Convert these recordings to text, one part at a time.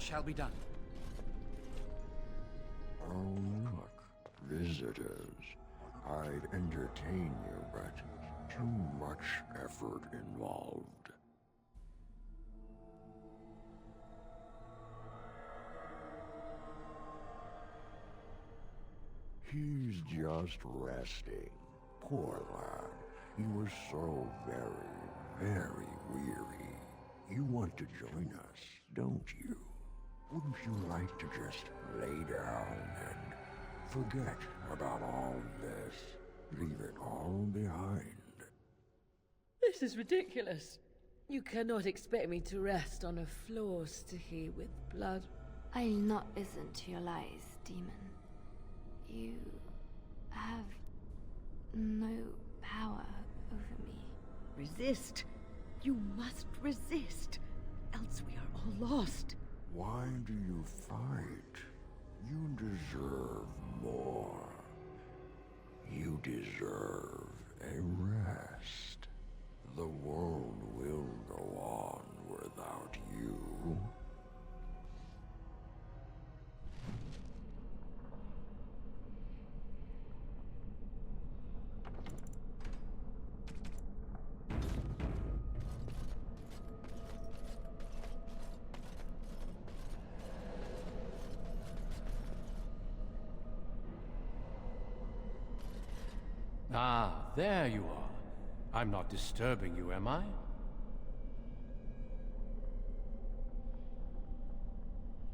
shall be done? Oh, look. Visitors. I'd entertain you, but too much effort involved. He's just resting. Poor lad. He was so very weary. You want to join us, don't you? Wouldn't you like to just lay down and forget about all this? Leave it all behind. This is ridiculous. You cannot expect me to rest on a floor sticky with blood. I'll not listen to your lies, demon. You have no power over me. Resist. You must resist, else we are all lost. Why do you fight? You deserve more. You deserve a rest. The world will go on without you. Ah, there you are. I'm not disturbing you, am I?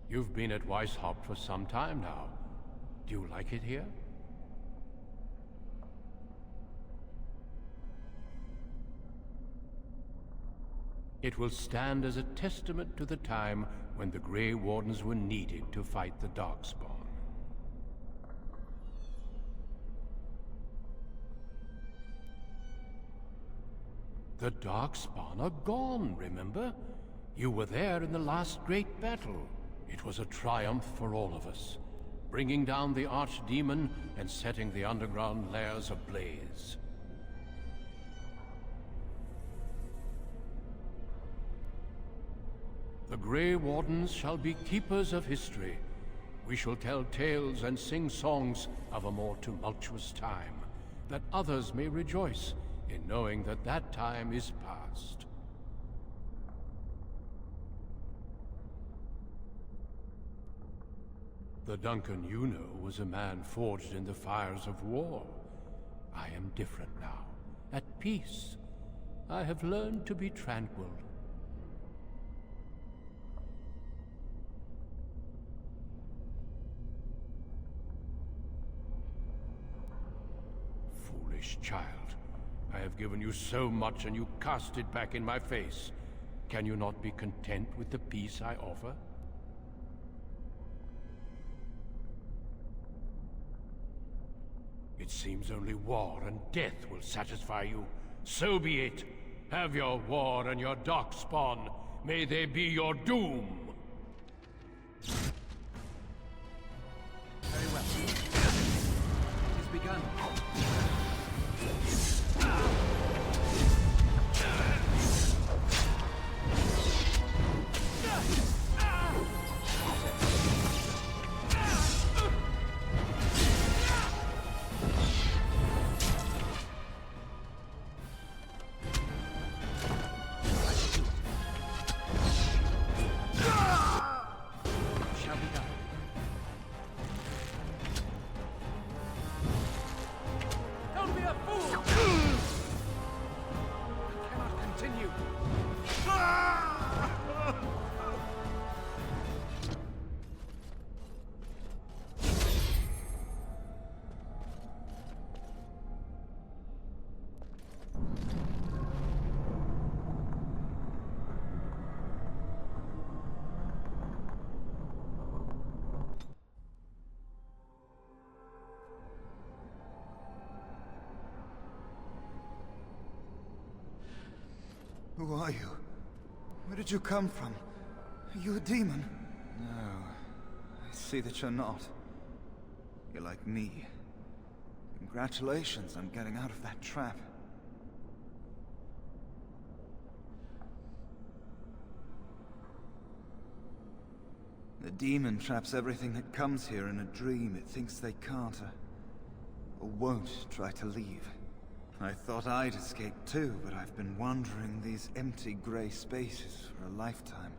You've been at Weishaupt for some time now. Do you like it here? It will stand as a testament to the time when the Grey Wardens were needed to fight the Darkspawn. The Darkspawn are gone, remember? You were there in the last great battle. It was a triumph for all of us, bringing down the Archdemon and setting the underground lairs ablaze. The Grey Wardens shall be keepers of history. We shall tell tales and sing songs of a more tumultuous time, that others may rejoice in knowing that that time is past. The Duncan you know was a man forged in the fires of war. I am different now, at peace. I have learned to be tranquil. Foolish child. I have given you so much and you cast it back in my face. Can you not be content with the peace I offer? It seems only war and death will satisfy you. So be it. Have your war and your Darkspawn. May they be your doom. Very well. It is begun. Who are you? Where did you come from? Are you a demon? No, I see that you're not. You're like me. Congratulations on getting out of that trap. The demon traps everything that comes here in a dream it thinks they can't, or won't try to leave. I thought I'd escape too, but I've been wandering these empty grey spaces for a lifetime.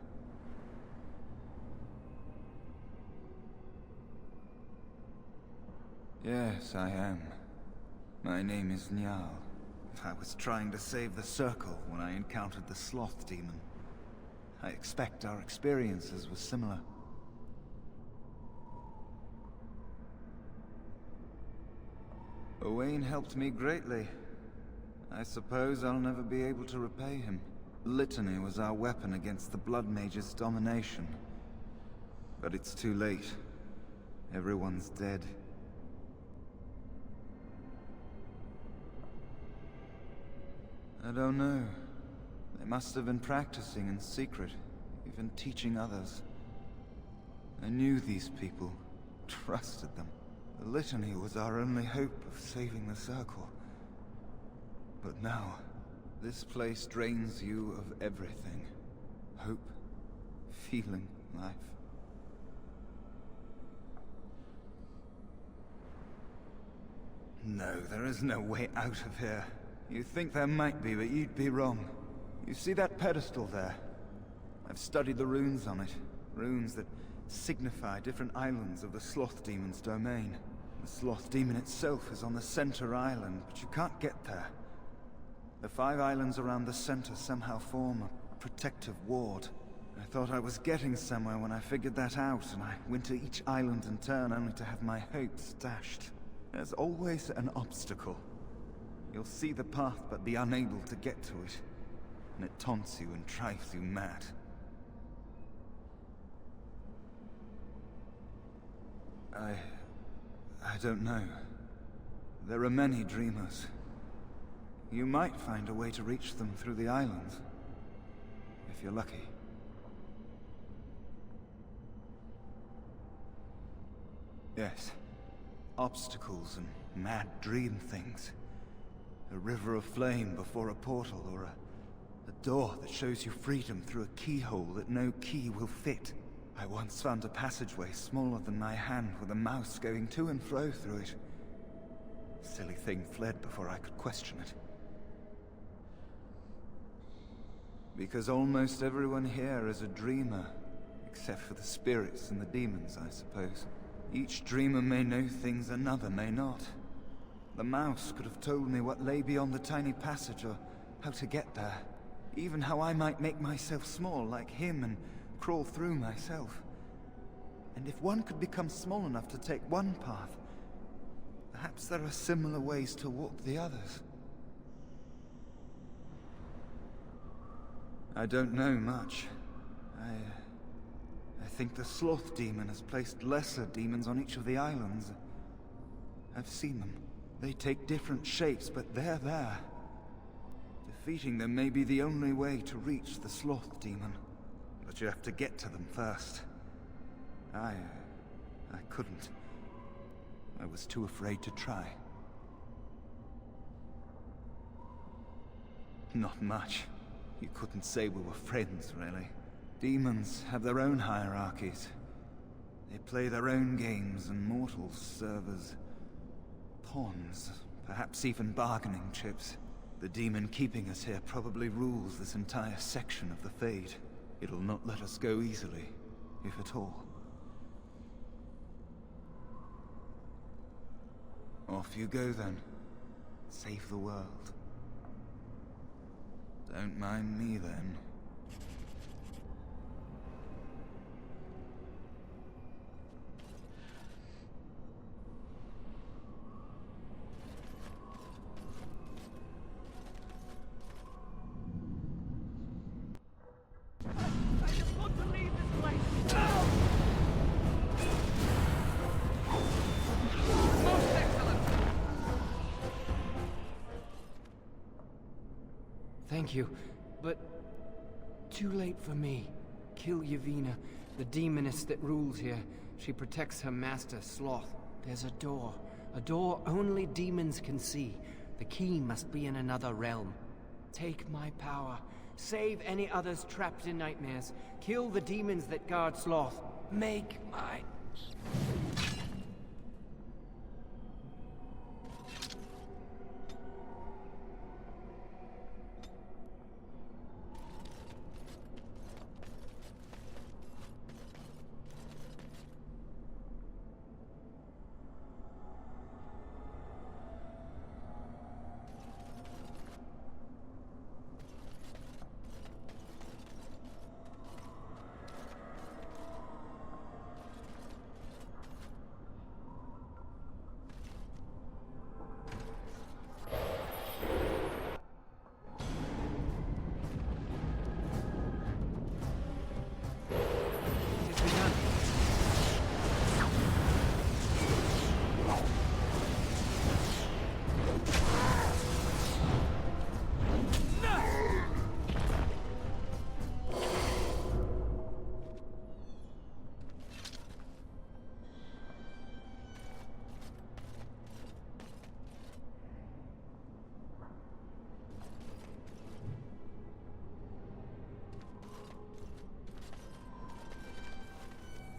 Yes, I am. My name is Njal. I was trying to save the Circle when I encountered the Sloth Demon. I expect our experiences were similar. Owain helped me greatly. I suppose I'll never be able to repay him. Litany was our weapon against the Blood Mage's domination. But it's too late. Everyone's dead. I don't know. They must have been practicing in secret, even teaching others. I knew these people, trusted them. The Litany was our only hope of saving the Circle. But now, this place drains you of everything. Hope, feeling, life. No, there is no way out of here. You think there might be, but you'd be wrong. You see that pedestal there? I've studied the runes on it. Runes that signify different islands of the Sloth Demon's domain. The Sloth Demon itself is on the center island, but you can't get there. The 5 islands around the center somehow form a protective ward. I thought I was getting somewhere when I figured that out, and I went to each island in turn only to have my hopes dashed. There's always an obstacle. You'll see the path but be unable to get to it, and it taunts you and drives you mad. I don't know. There are many dreamers. You might find a way to reach them through the islands, if you're lucky. Yes. Obstacles and mad dream things. A river of flame before a portal, or a door that shows you freedom through a keyhole that no key will fit. I once found a passageway smaller than my hand with a mouse going to and fro through it. The silly thing fled before I could question it. Because almost everyone here is a dreamer, except for the spirits and the demons, I suppose. Each dreamer may know things another may not. The mouse could have told me what lay beyond the tiny passage, or how to get there. Even how I might make myself small like him and crawl through myself. And if one could become small enough to take one path, perhaps there are similar ways to walk the others. I don't know much. I think the Sloth Demon has placed lesser demons on each of the islands. I've seen them. They take different shapes, but they're there. Defeating them may be the only way to reach the Sloth Demon. But you have to get to them first. I couldn't. I was too afraid to try. Not much. You couldn't say we were friends, really. Demons have their own hierarchies. They play their own games, and mortals serve as pawns, perhaps even bargaining chips. The demon keeping us here probably rules this entire section of the Fade. It'll not let us go easily, if at all. Off you go then. Save the world. Don't mind me then. Thank you, but too late for me. Kill Yevina, the demoness that rules here. She protects her master, Sloth. There's a door only demons can see. The key must be in another realm. Take my power. Save any others trapped in nightmares. Kill the demons that guard Sloth. make my...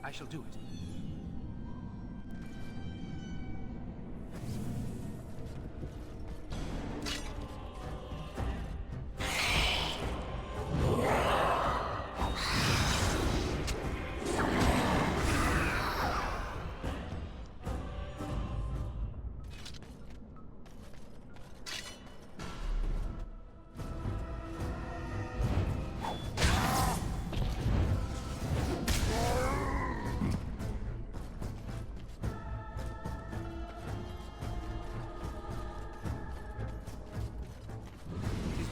I shall do it.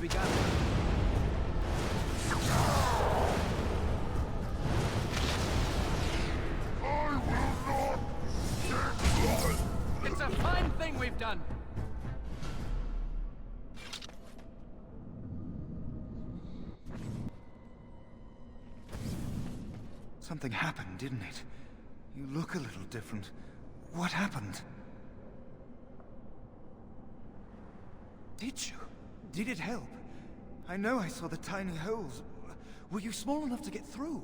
Begun. It's a fine thing we've done. Something happened, didn't it? You look a little different. What happened? Did you? Did it help? I know I saw the tiny holes. Were you small enough to get through?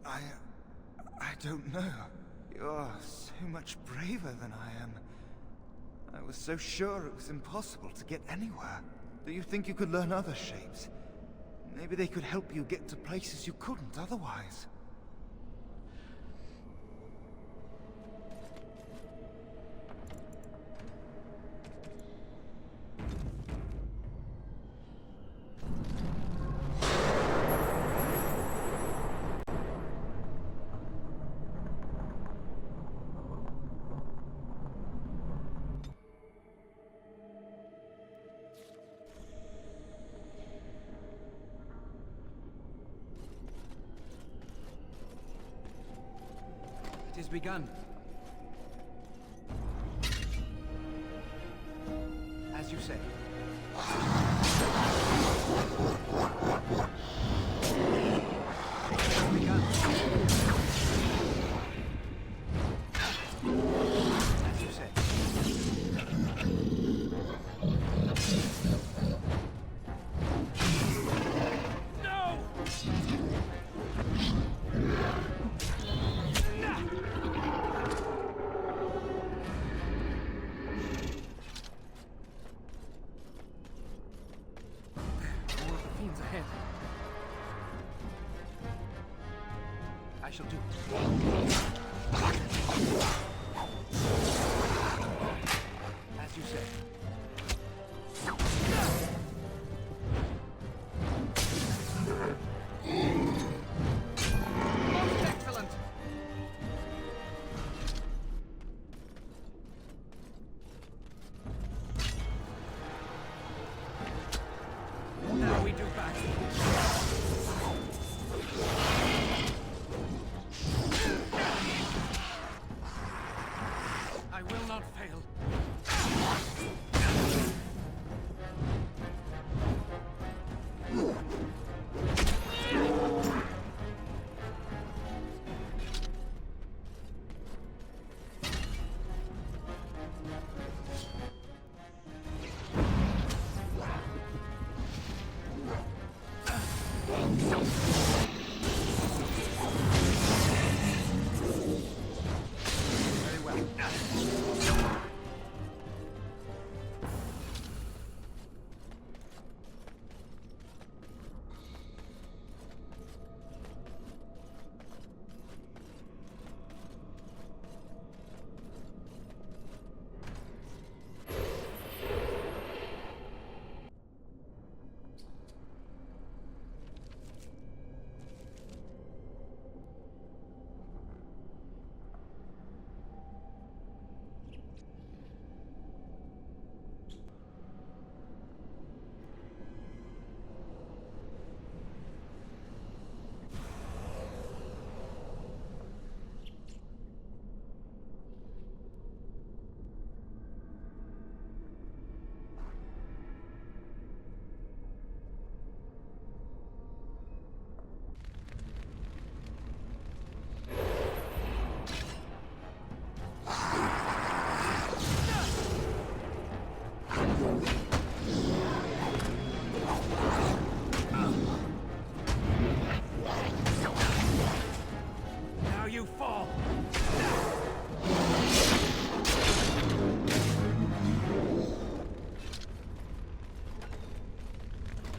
I don't know. You're so much braver than I am. I was so sure it was impossible to get anywhere. Do you think you could learn other shapes? Maybe they could help you get to places you couldn't otherwise. It has begun. As you say. It has begun. As you say. Ahead. I shall do it. As you say. Most excellent. Now we do battle. I will not fail. Now you fall!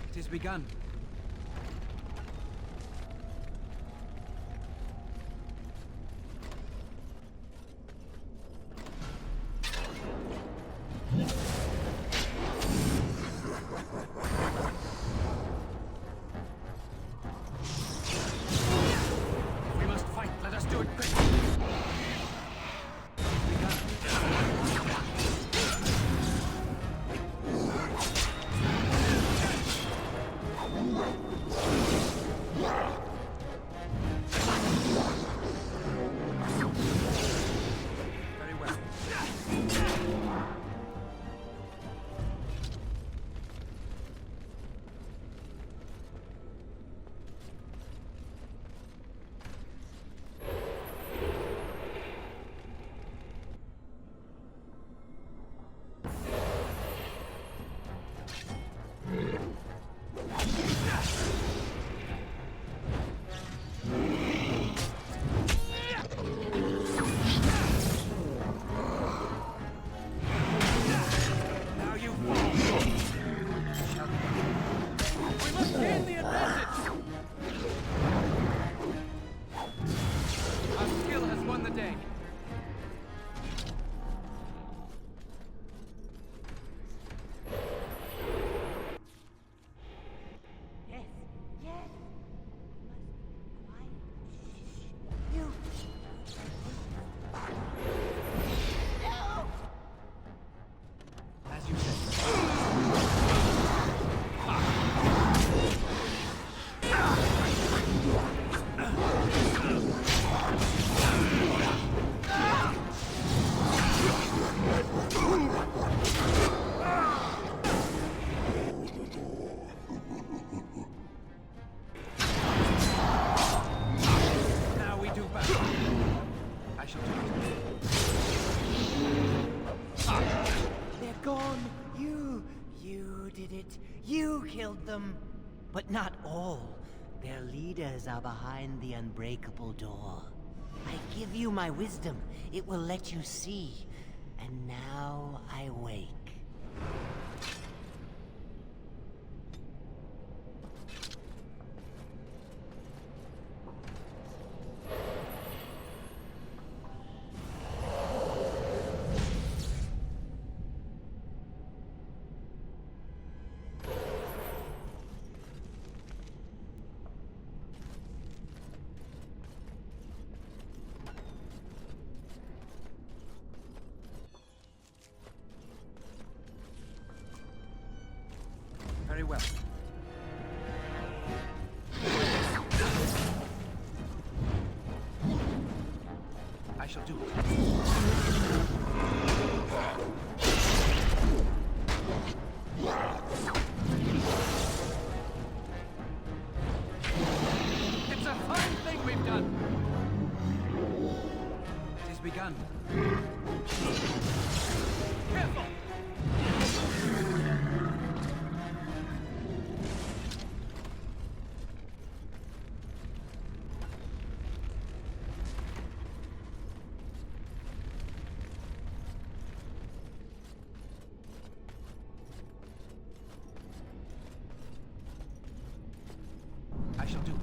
It has begun. If we must fight, let us do it quickly. Very well. Now you fall. We must gain the advantage. Our skill has won the day. Yes, yes. Quiet. You. No. As you said. Now we do battle. I shall do it. They're gone. You did it. You killed them. But not all. Their leaders are behind the unbreakable door. I give you my wisdom. It will let you see. And now I wake. Very well. I shall do it. It's a fine thing we've done. It has begun. Careful! I shall do it.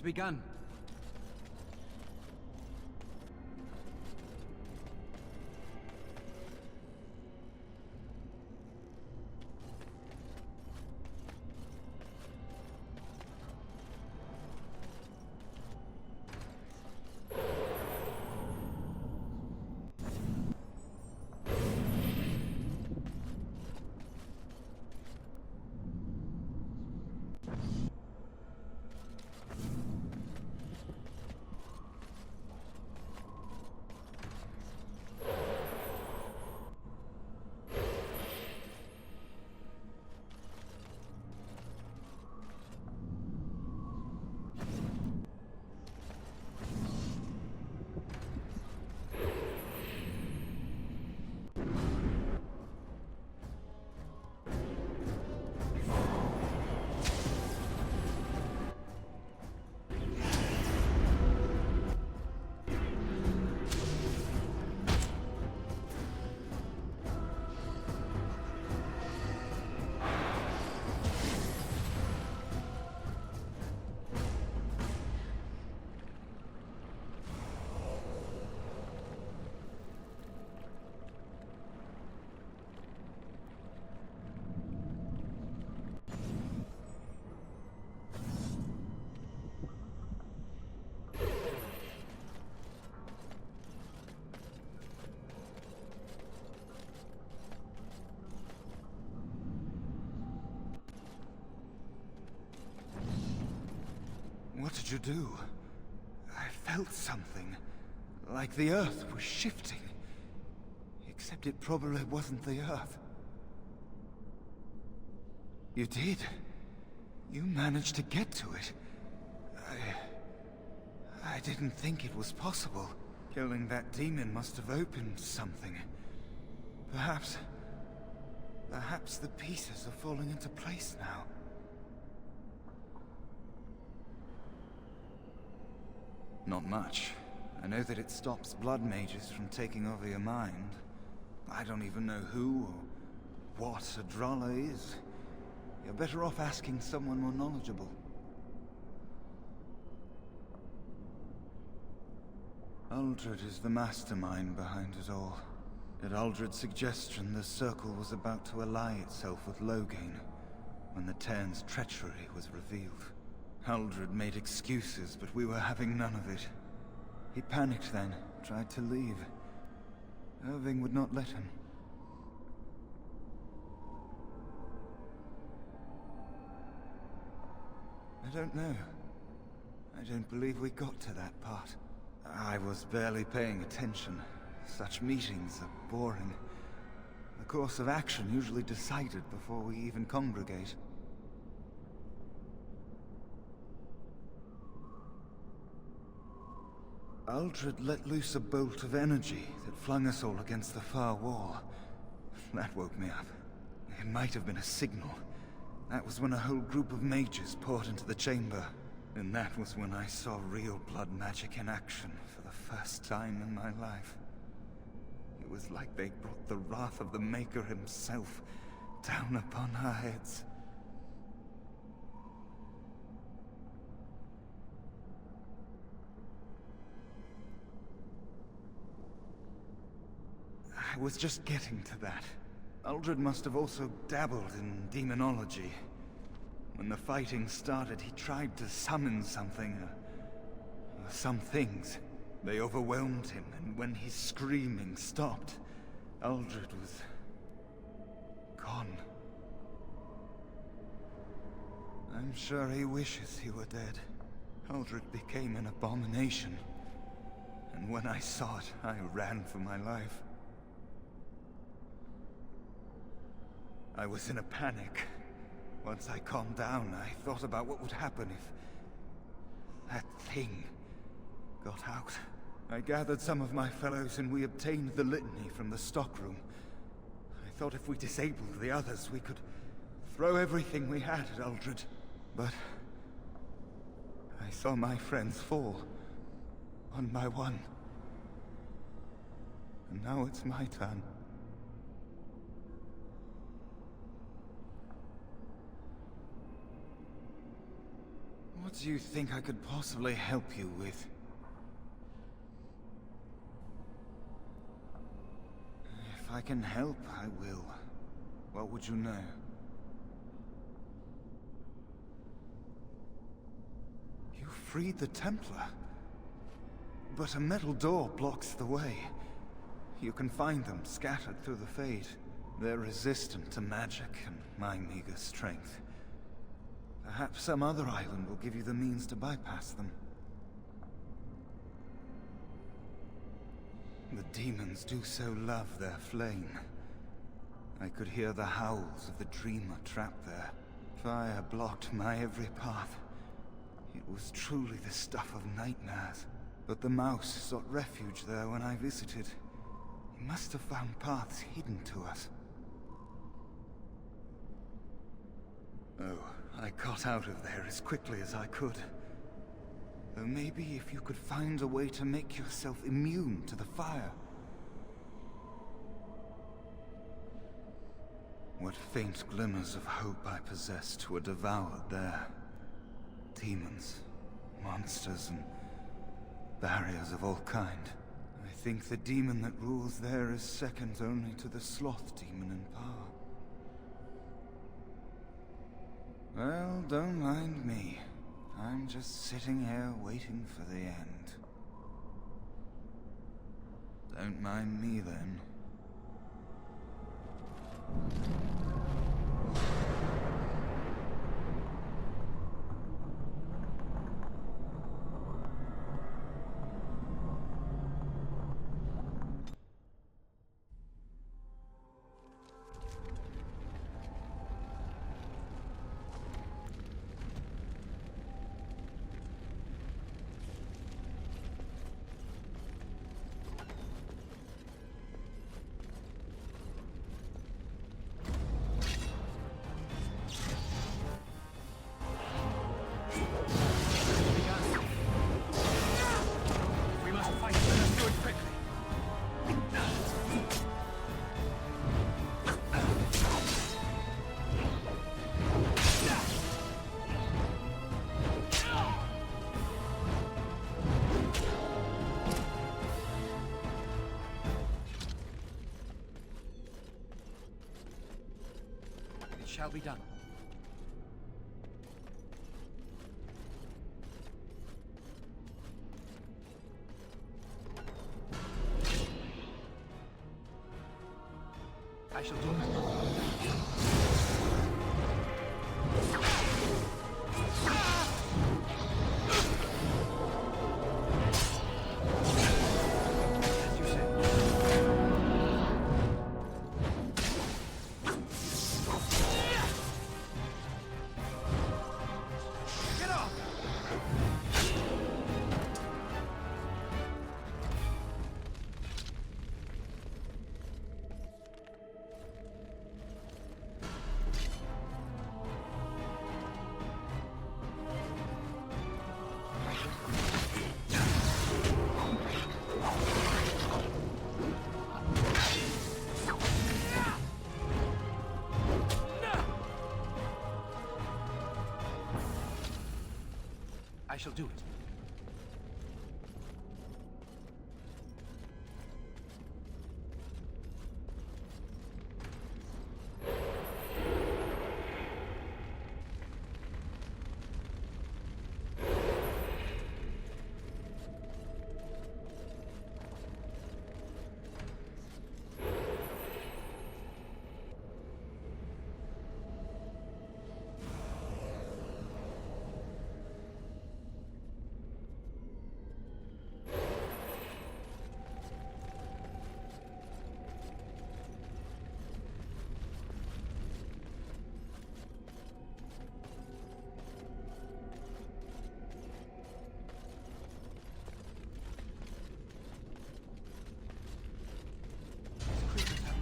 begun. What did you do? I felt something. Like the Earth was shifting. Except it probably wasn't the Earth. You did. You managed to get to it. I didn't think it was possible. Killing that demon must have opened something. Perhaps the pieces are falling into place now. Not much. I know that it stops blood mages from taking over your mind. I don't even know who or what a Drala is. You're better off asking someone more knowledgeable. Uldred is the mastermind behind it all. At Uldred's suggestion, the Circle was about to ally itself with Loghain when the Terns' treachery was revealed. Uldred made excuses, but we were having none of it. He panicked then, tried to leave. Irving would not let him. I don't know. I don't believe we got to that part. I was barely paying attention. Such meetings are boring. The course of action usually decided before we even congregate. Uldred let loose a bolt of energy that flung us all against the far wall. That woke me up. It might have been a signal. That was when a whole group of mages poured into the chamber. And that was when I saw real blood magic in action for the first time in my life. It was like they brought the wrath of the Maker himself down upon our heads. I was just getting to that. Uldred must have also dabbled in demonology. When the fighting started, he tried to summon something, or some things. They overwhelmed him, and when his screaming stopped, Uldred was gone. I'm sure he wishes he were dead. Uldred became an abomination. And when I saw it, I ran for my life. I was in a panic. Once I calmed down, I thought about what would happen if that thing got out. I gathered some of my fellows and we obtained the litany from the stockroom. I thought if we disabled the others, we could throw everything we had at Uldred. But I saw my friends fall, one by one. And now it's my turn. What do you think I could possibly help you with? If I can help, I will. What would you know? You freed the Templar. But a metal door blocks the way. You can find them scattered through the Fade. They're resistant to magic and my meager strength. Perhaps some other island will give you the means to bypass them. The demons do so love their flame. I could hear the howls of the dreamer trapped there. Fire blocked my every path. It was truly the stuff of nightmares. But the mouse sought refuge there when I visited. He must have found paths hidden to us. Oh, I got out of there as quickly as I could. Though maybe if you could find a way to make yourself immune to the fire. What faint glimmers of hope I possessed were devoured there. Demons, monsters, and barriers of all kind. I think the demon that rules there is second only to the sloth demon in power. Well, don't mind me. I'm just sitting here waiting for the end. Don't mind me then. Shall be done. I shall do it. As you say. Get off! I shall do it.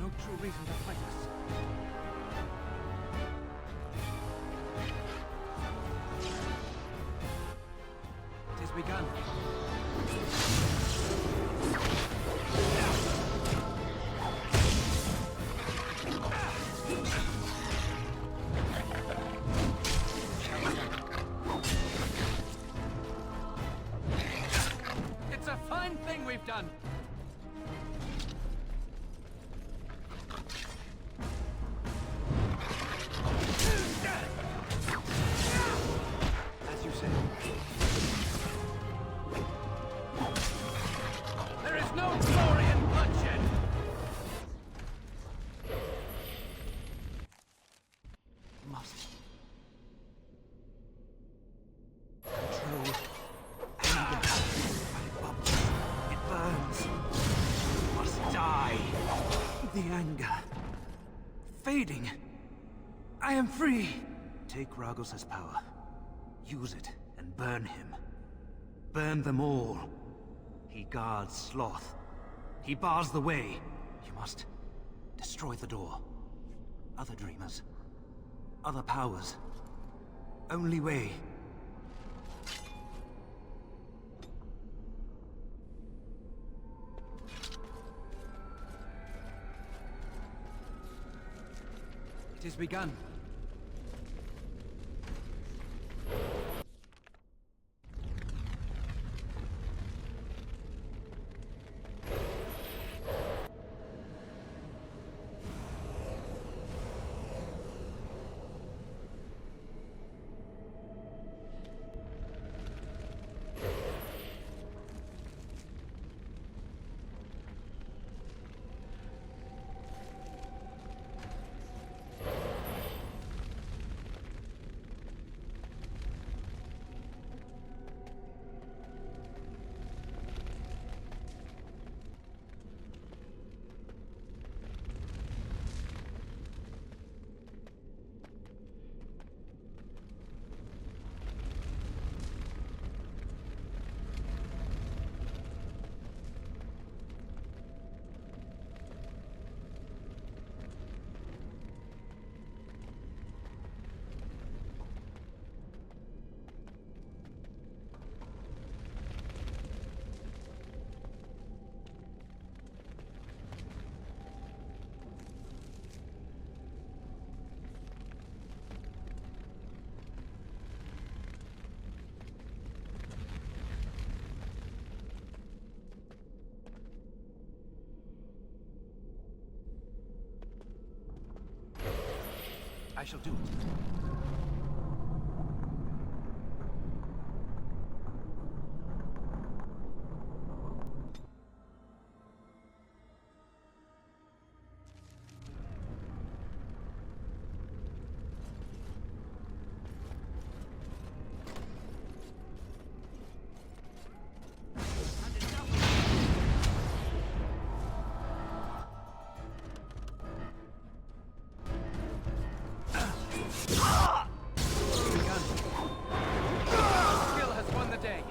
No true reason to fight us. It has begun. thing we've done. As you say. There is no glory in bloodshed. Must control anger. But it bubbles. It burns. Must die. The anger. Fading. I am free. Take Ragos' power. Use it and burn him. Burn them all. He guards Sloth. He bars the way. You must destroy the door. Other dreamers. Other powers. Only way. It has begun. I shall do it. Skill has won the day.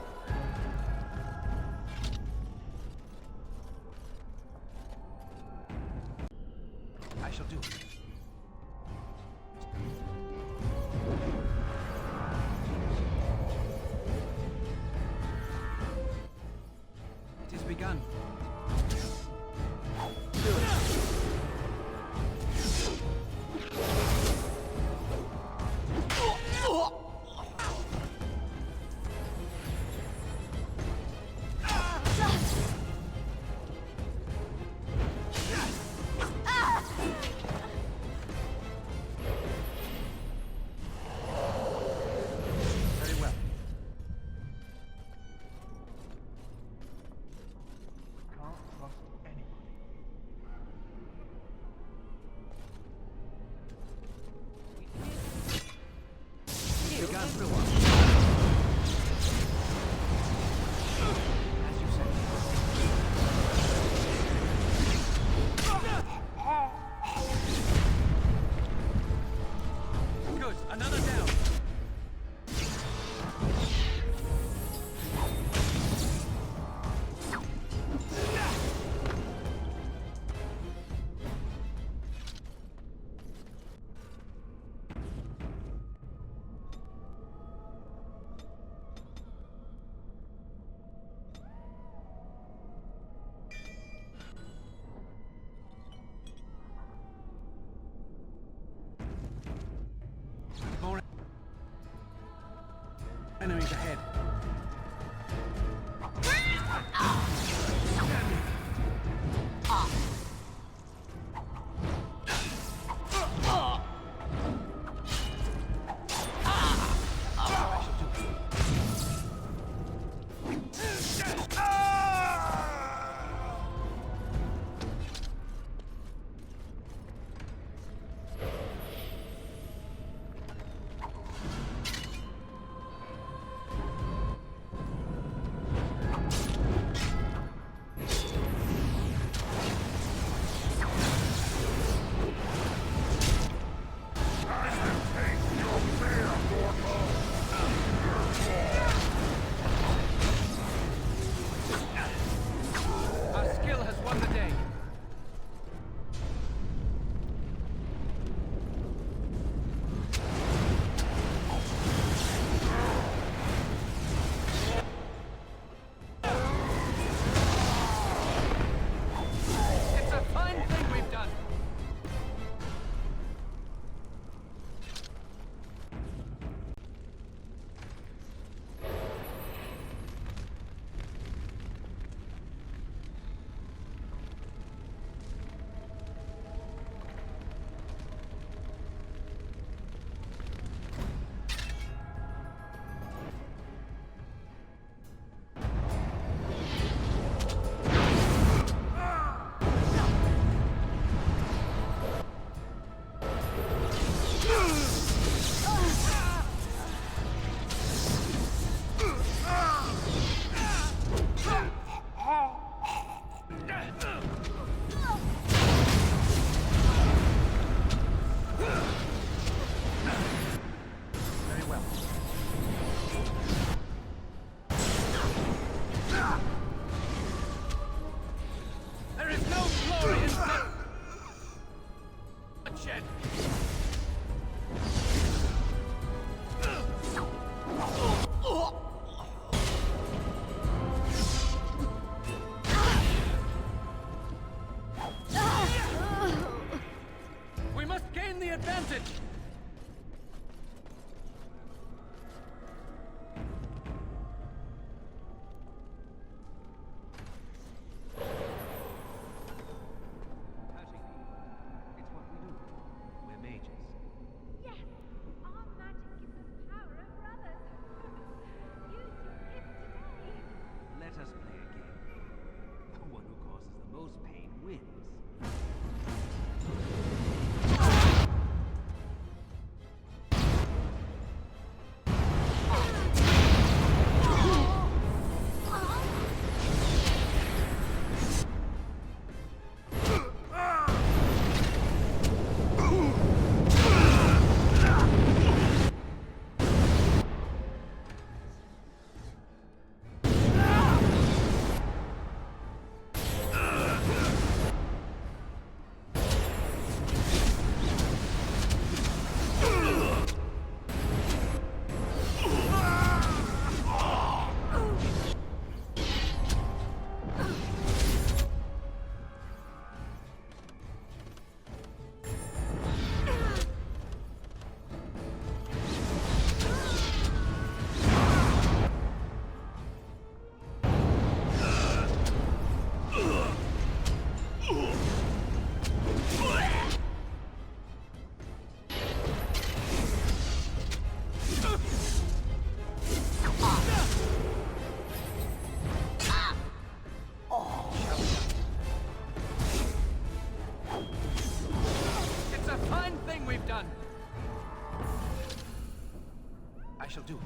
I shall do it. It has begun. glory and bloodshed. We must gain the advantage. It's what we do. We're mages. Yes, our magic gives us power over others. Use your gift today. Let us play a game. The one who causes the most pain wins. It's a fine thing we've done. I shall do it.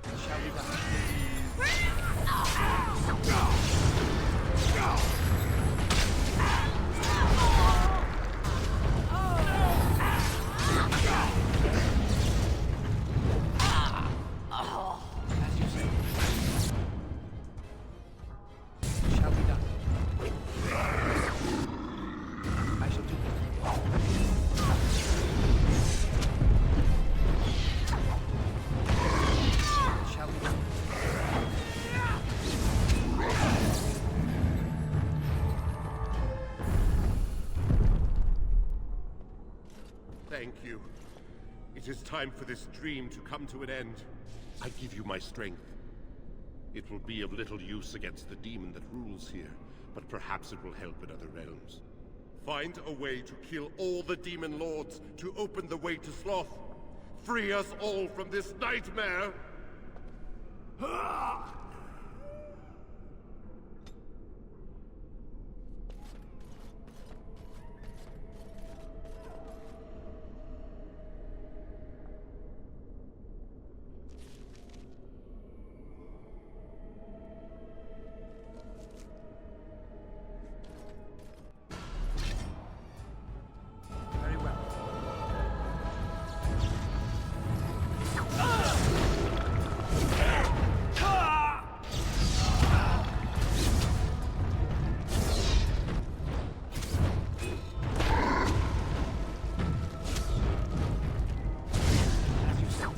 It shall be done. As you say. It shall be done. I shall do it. It shall be done. Thank you. It is time for this dream to come to an end. I give you my strength. It will be of little use against the demon that rules here, but perhaps it will help in other realms. Find a way to kill all the demon lords to open the way to Sloth. Free us all from this nightmare! Very well. As you say.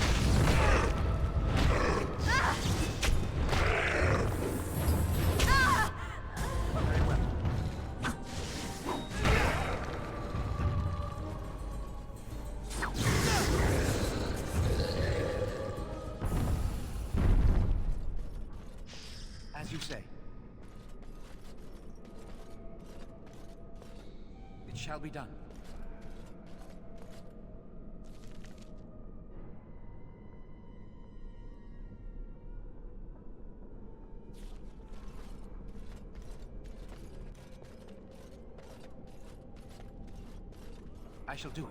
Very well. As you say. It shall be done. I shall do it.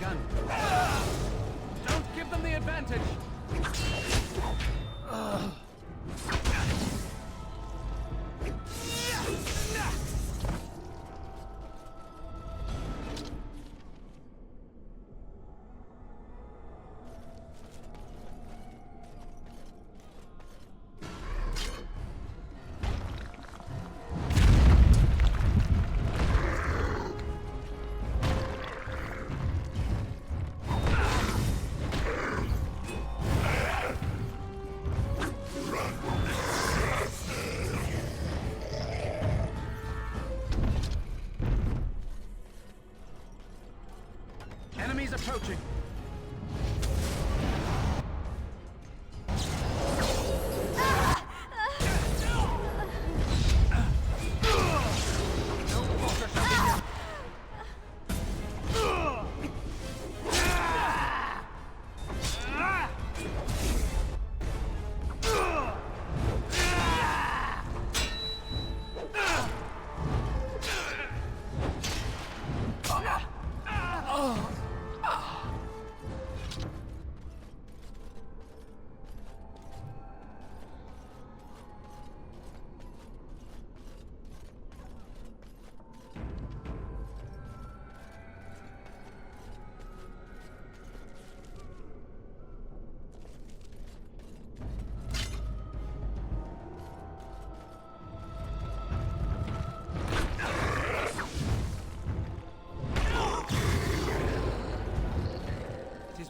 begun. Don't give them the advantage! Enemies approaching.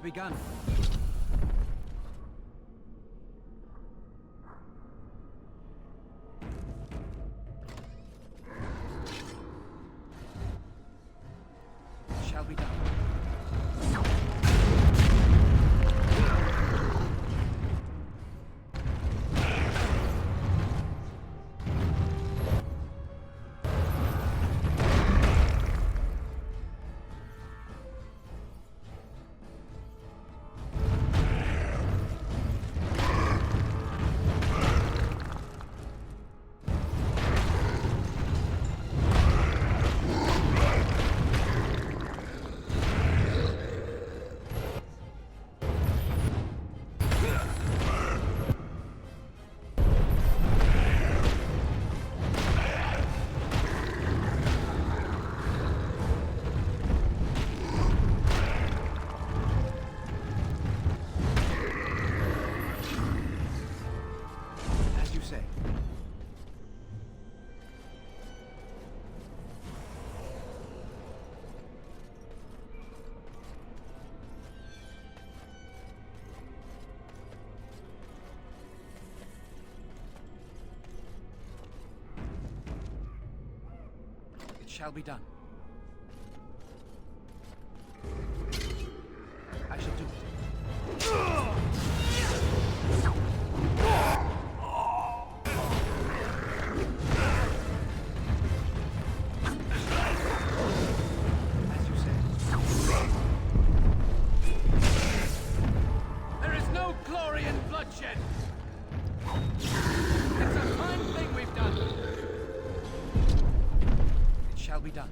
Begun. Shall be done. Shall be done. I shall do it. As you say. There is no glory in bloodshed. It's a fine thing we've done. Shall be done.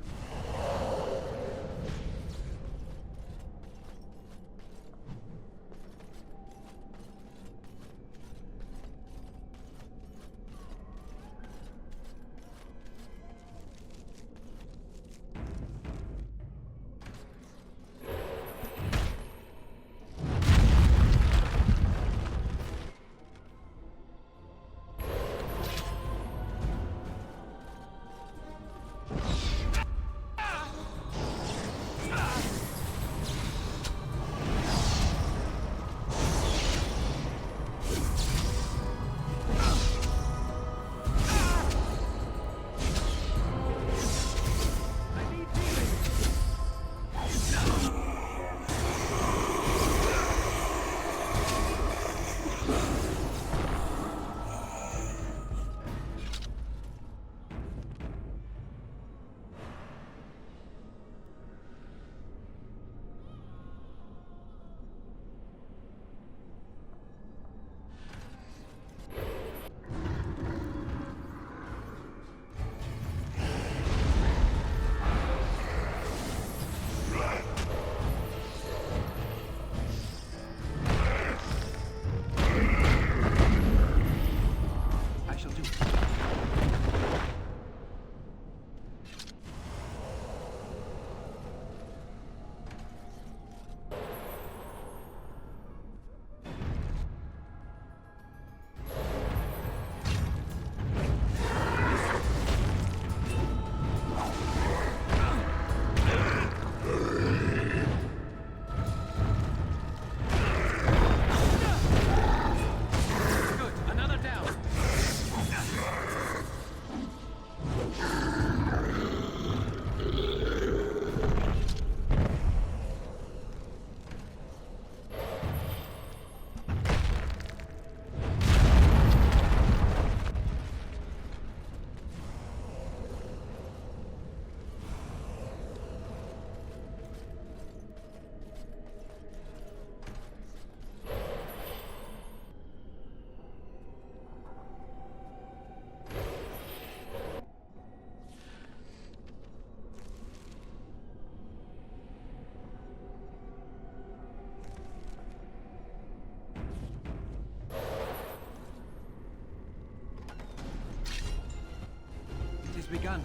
begun.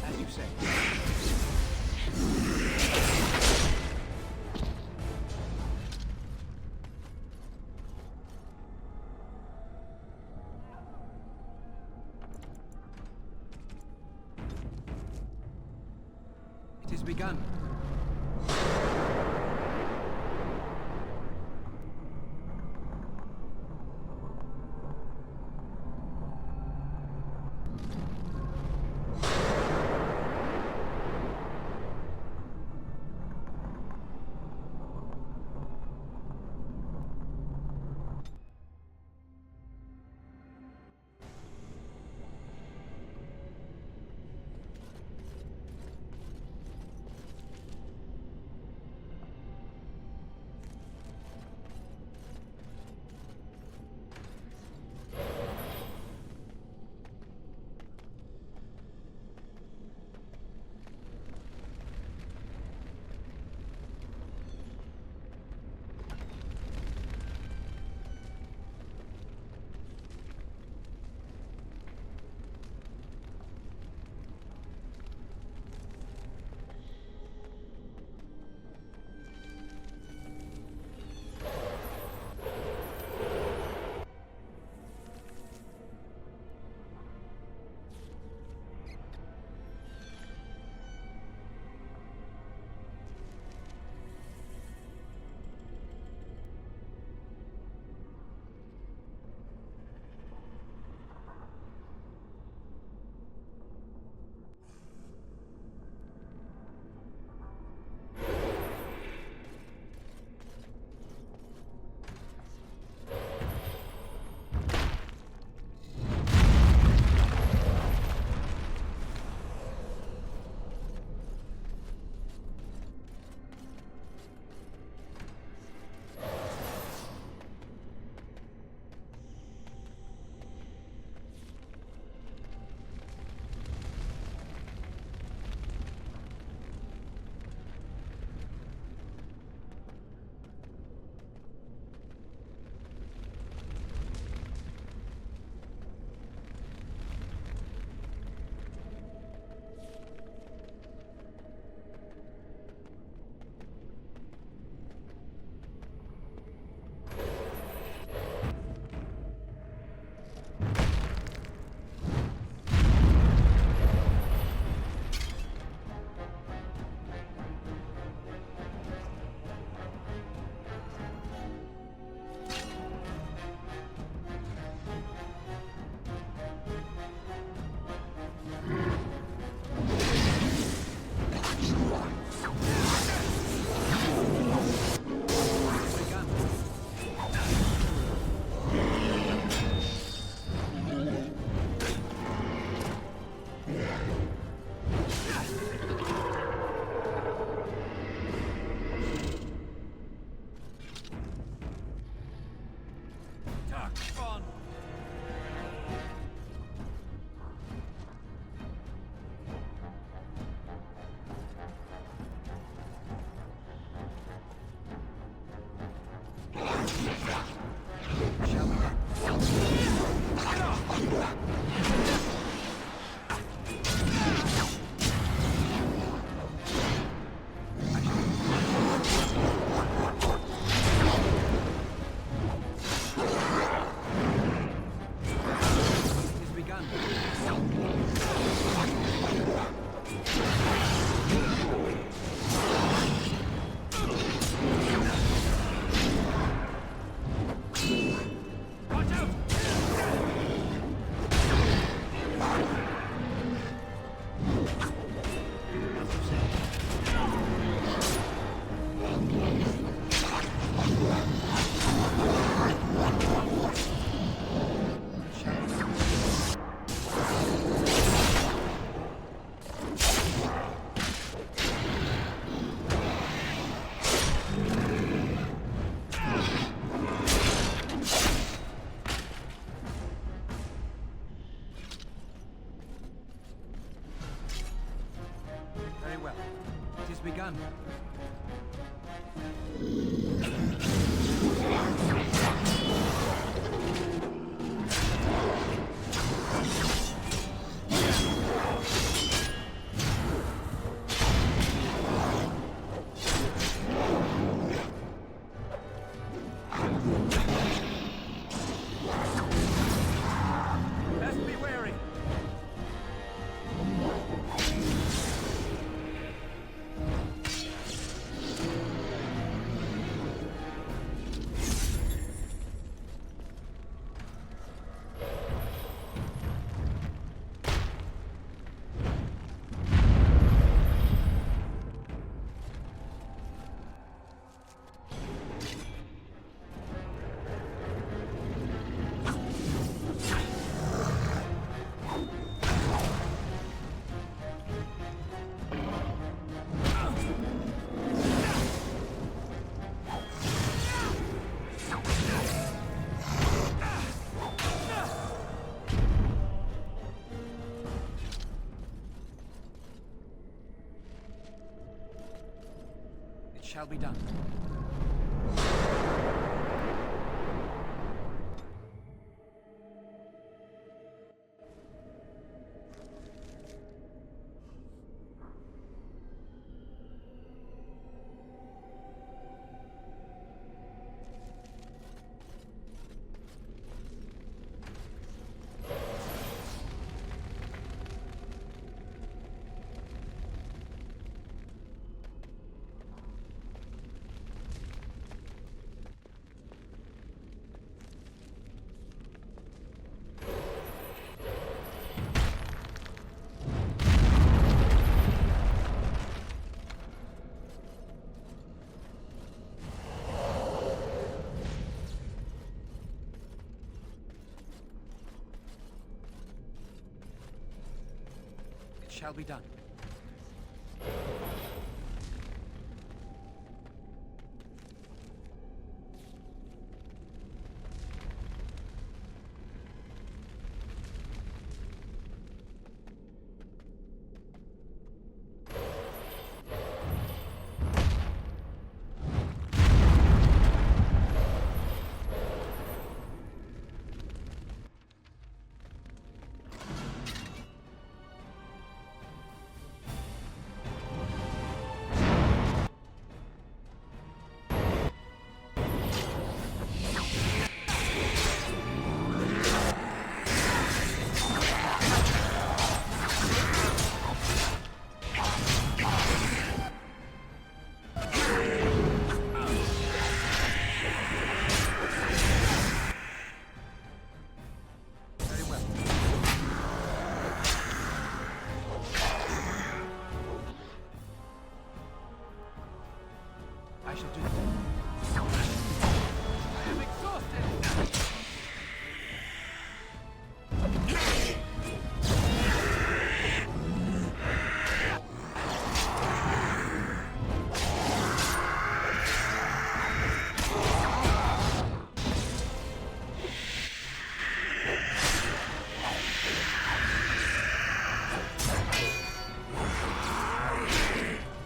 As you say. It has begun. Very well. It is begun. shall be done. Shall be done. I shall do it. I am exhausted!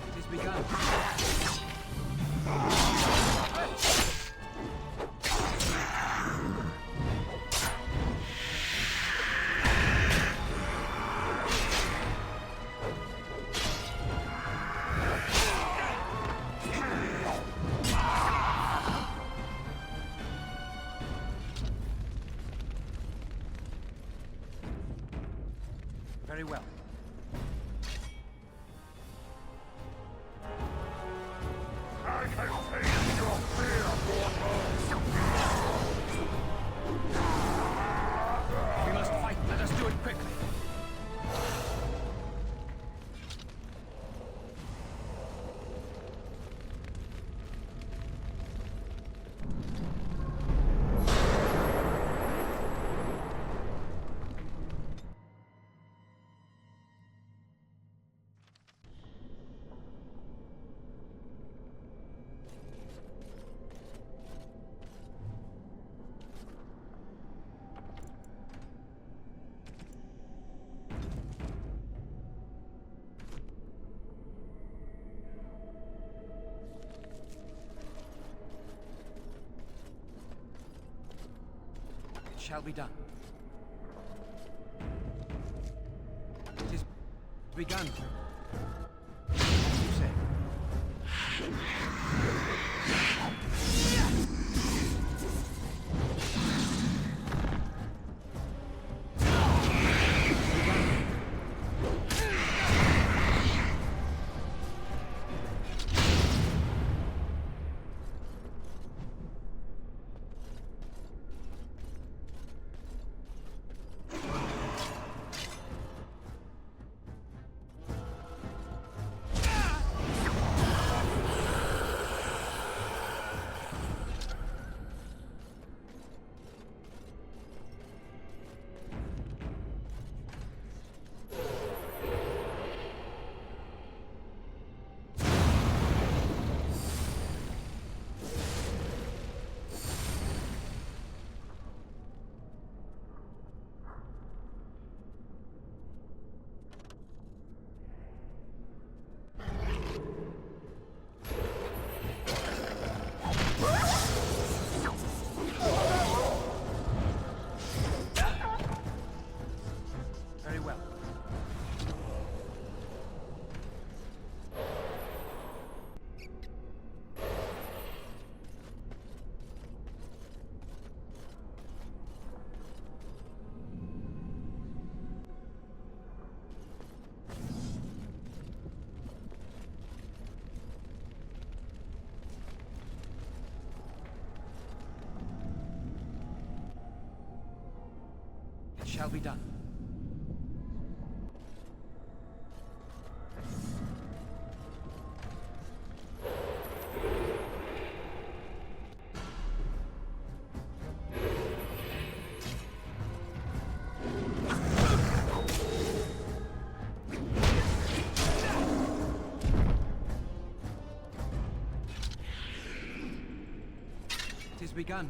It has begun. Very well. I can taste your fear, mortal! We must fight. Let us do it quickly. It shall be done. It is begun. As you say. shall be done. It is begun.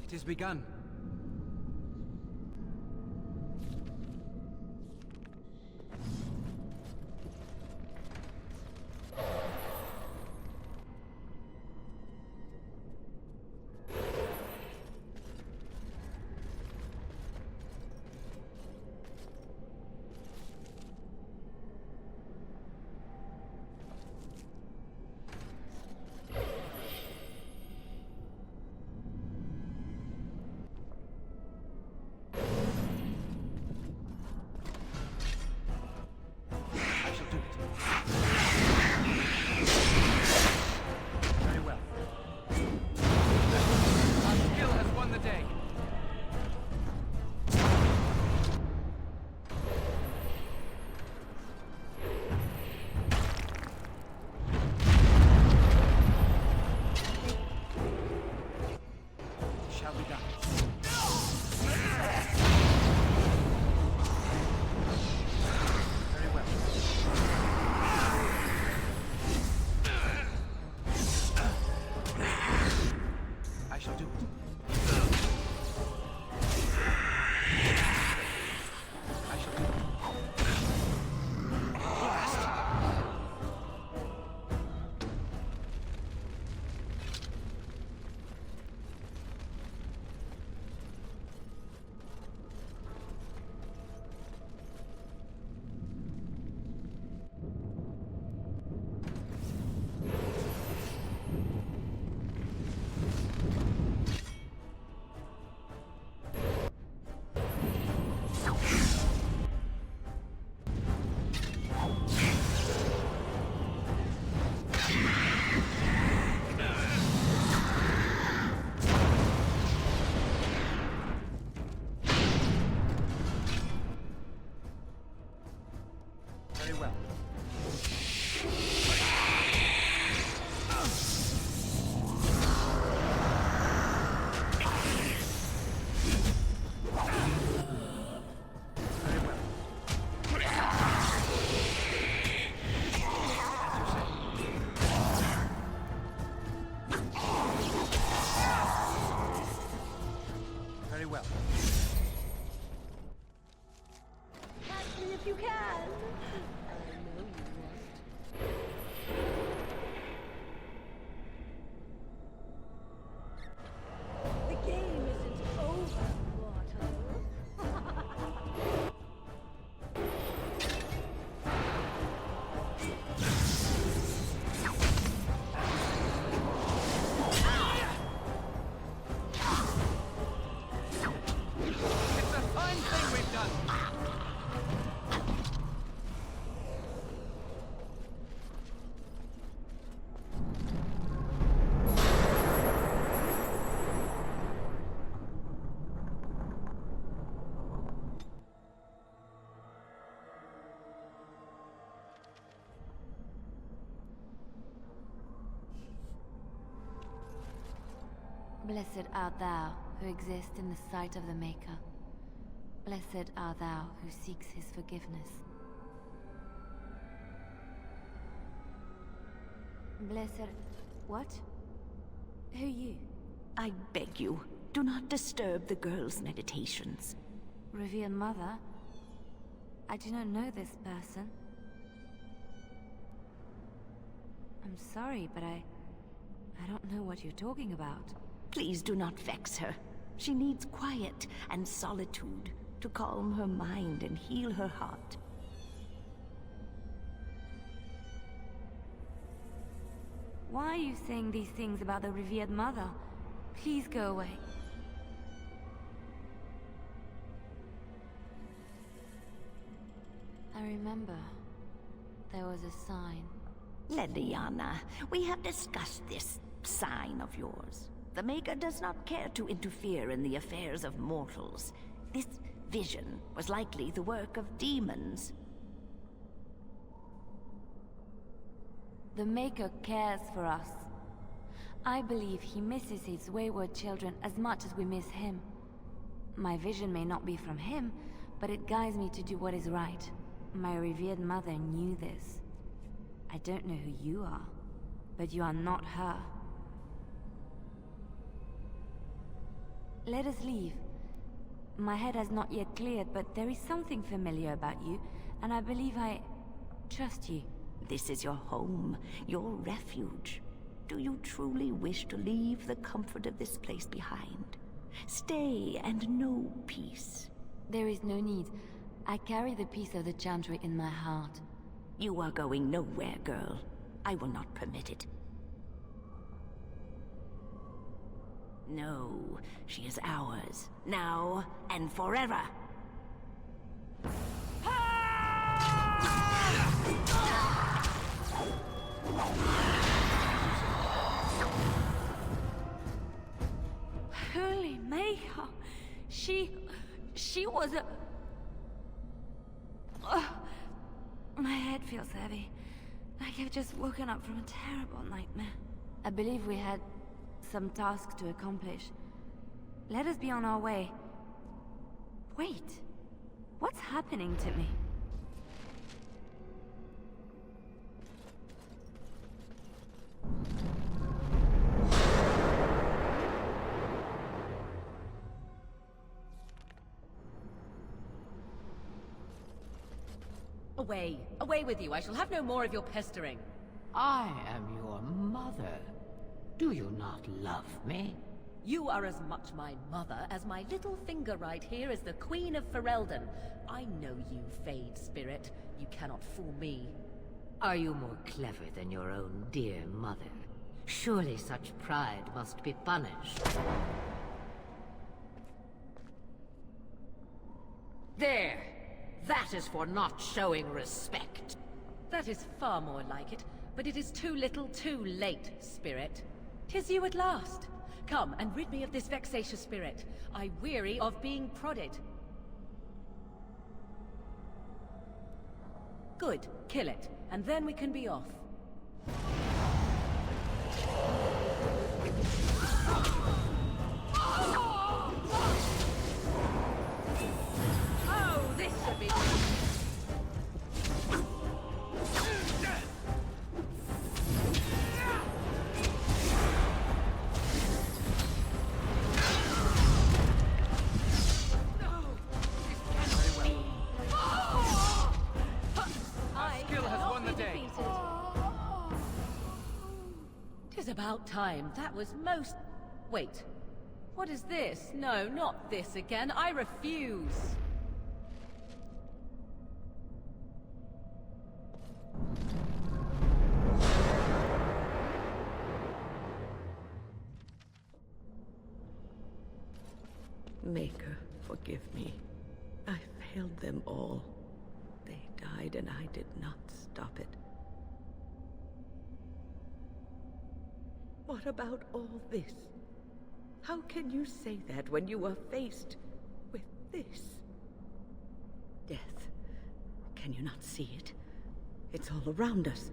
It is begun. Blessed art thou who exists in the sight of the Maker. Blessed art thou who seeks his forgiveness. Blessed... what? Who you? I beg you, do not disturb the girl's meditations. Revered Mother? I do not know this person. I'm sorry, but I don't know what you're talking about. Please do not vex her. She needs quiet and solitude to calm her mind and heal her heart. Why are you saying these things about the Revered Mother? Please go away. I remember. There was a sign. Leliana, we have discussed this sign of yours. The Maker does not care to interfere in the affairs of mortals. This vision was likely the work of demons. The Maker cares for us. I believe he misses his wayward children as much as we miss him. My vision may not be from him, but it guides me to do what is right. My revered mother knew this. I don't know who you are, but you are not her. Let us leave. My head has not yet cleared, but there is something familiar about you, and I believe I trust you. This is your home, your refuge. Do you truly wish to leave the comfort of this place behind? Stay and know peace. There is no need. I carry the peace of the Chantry in my heart. You are going nowhere, girl. I will not permit it. No, she is ours, now and forever. Holy Maker! She was a... My head feels heavy. Like I've just woken up from a terrible nightmare. I believe we had some task to accomplish. Let us be on our way. Wait. What's happening to me? Away! Away with you! I shall have no more of your pestering! I am your mother. Do you not love me? You are as much my mother as my little finger right here is the Queen of Ferelden. I know you, Fade Spirit. You cannot fool me. Are you more clever than your own dear mother? Surely such pride must be punished. There! That is for not showing respect. That is far more like it, but it is too little too late, Spirit. 'Tis you at last. Come and rid me of this vexatious spirit. I weary of being prodded. Good, kill it, and then we can be off. Oh, this should be... About time. That was most... Wait. What is this? No, not this again. I refuse. Maker, forgive me. I failed them all. They died and I did not stop it. What about all this? How can you say that when you are faced with this? Death. Can you not see it? It's all around us.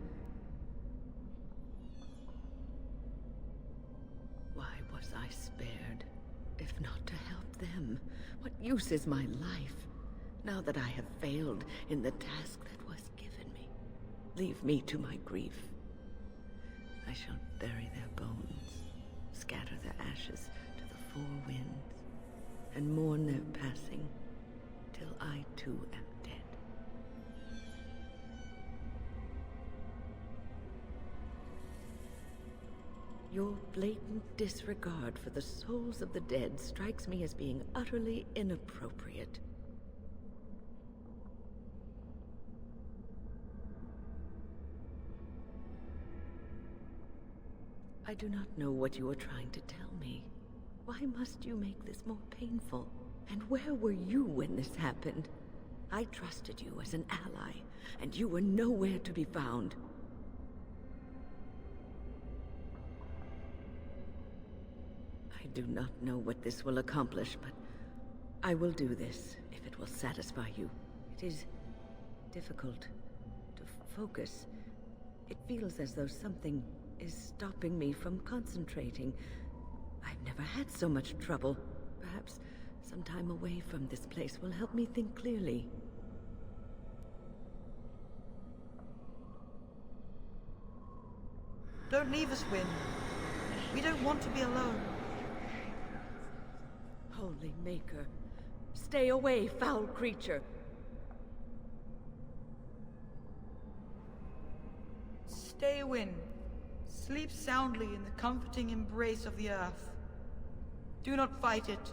Why was I spared? them? What use is my life, now that I have failed in the task that was given me? Leave me to my grief. I shall bury their bones, scatter their ashes to the four winds, and mourn their passing, till I too am dead. Your blatant disregard for the souls of the dead strikes me as being utterly inappropriate. I do not know what you are trying to tell me. Why must you make this more painful? And where were you when this happened? I trusted you as an ally, and you were nowhere to be found. I do not know what this will accomplish, but I will do this if it will satisfy you. It is difficult to focus. It feels as though something is stopping me from concentrating. I've never had so much trouble. Perhaps some time away from this place will help me think clearly. Don't leave us, Wynne. We don't want to be alone. Holy Maker, stay away, foul creature! Stay, Wynne. Sleep soundly in the comforting embrace of the earth. Do not fight it.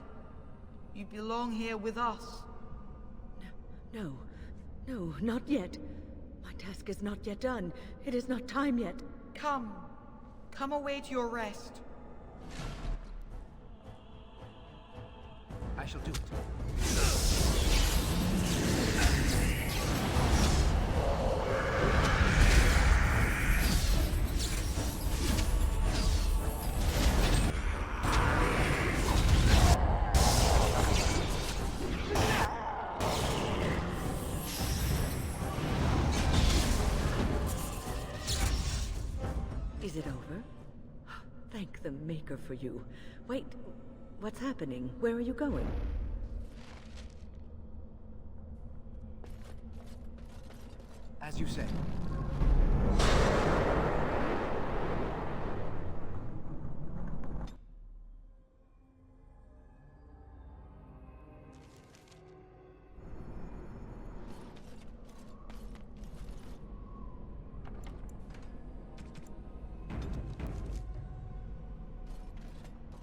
You belong here with us. No, not yet. My task is not yet done. It is not time yet. Come away to your rest. I shall do it. Is it over? Thank the Maker for you. Wait, what's happening? Where are you going? As you say.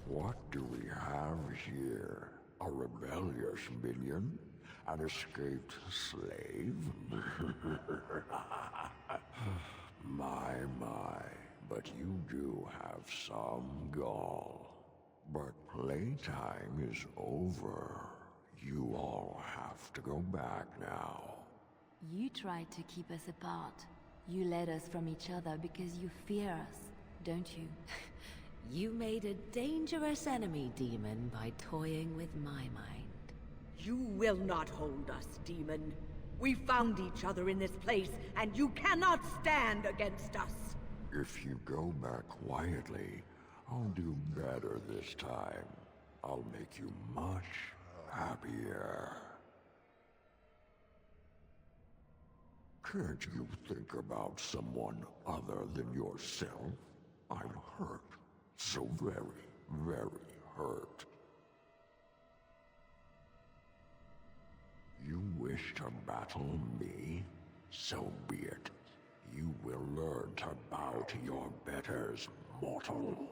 What do we have here? A rebellious minion? An escaped slave? My, but you do have some gall. But playtime is over. You all have to go back now. You tried to keep us apart. You led us from each other because you fear us, don't you? You made a dangerous enemy, demon, by toying with my mind. You will not hold us, demon. We found each other in this place, and you cannot stand against us. If you go back quietly, I'll do better this time. I'll make you much happier. Can't you think about someone other than yourself? I'm hurt. So very, very hurt. You wish to battle me? So be it. You will learn to bow to your betters, mortal.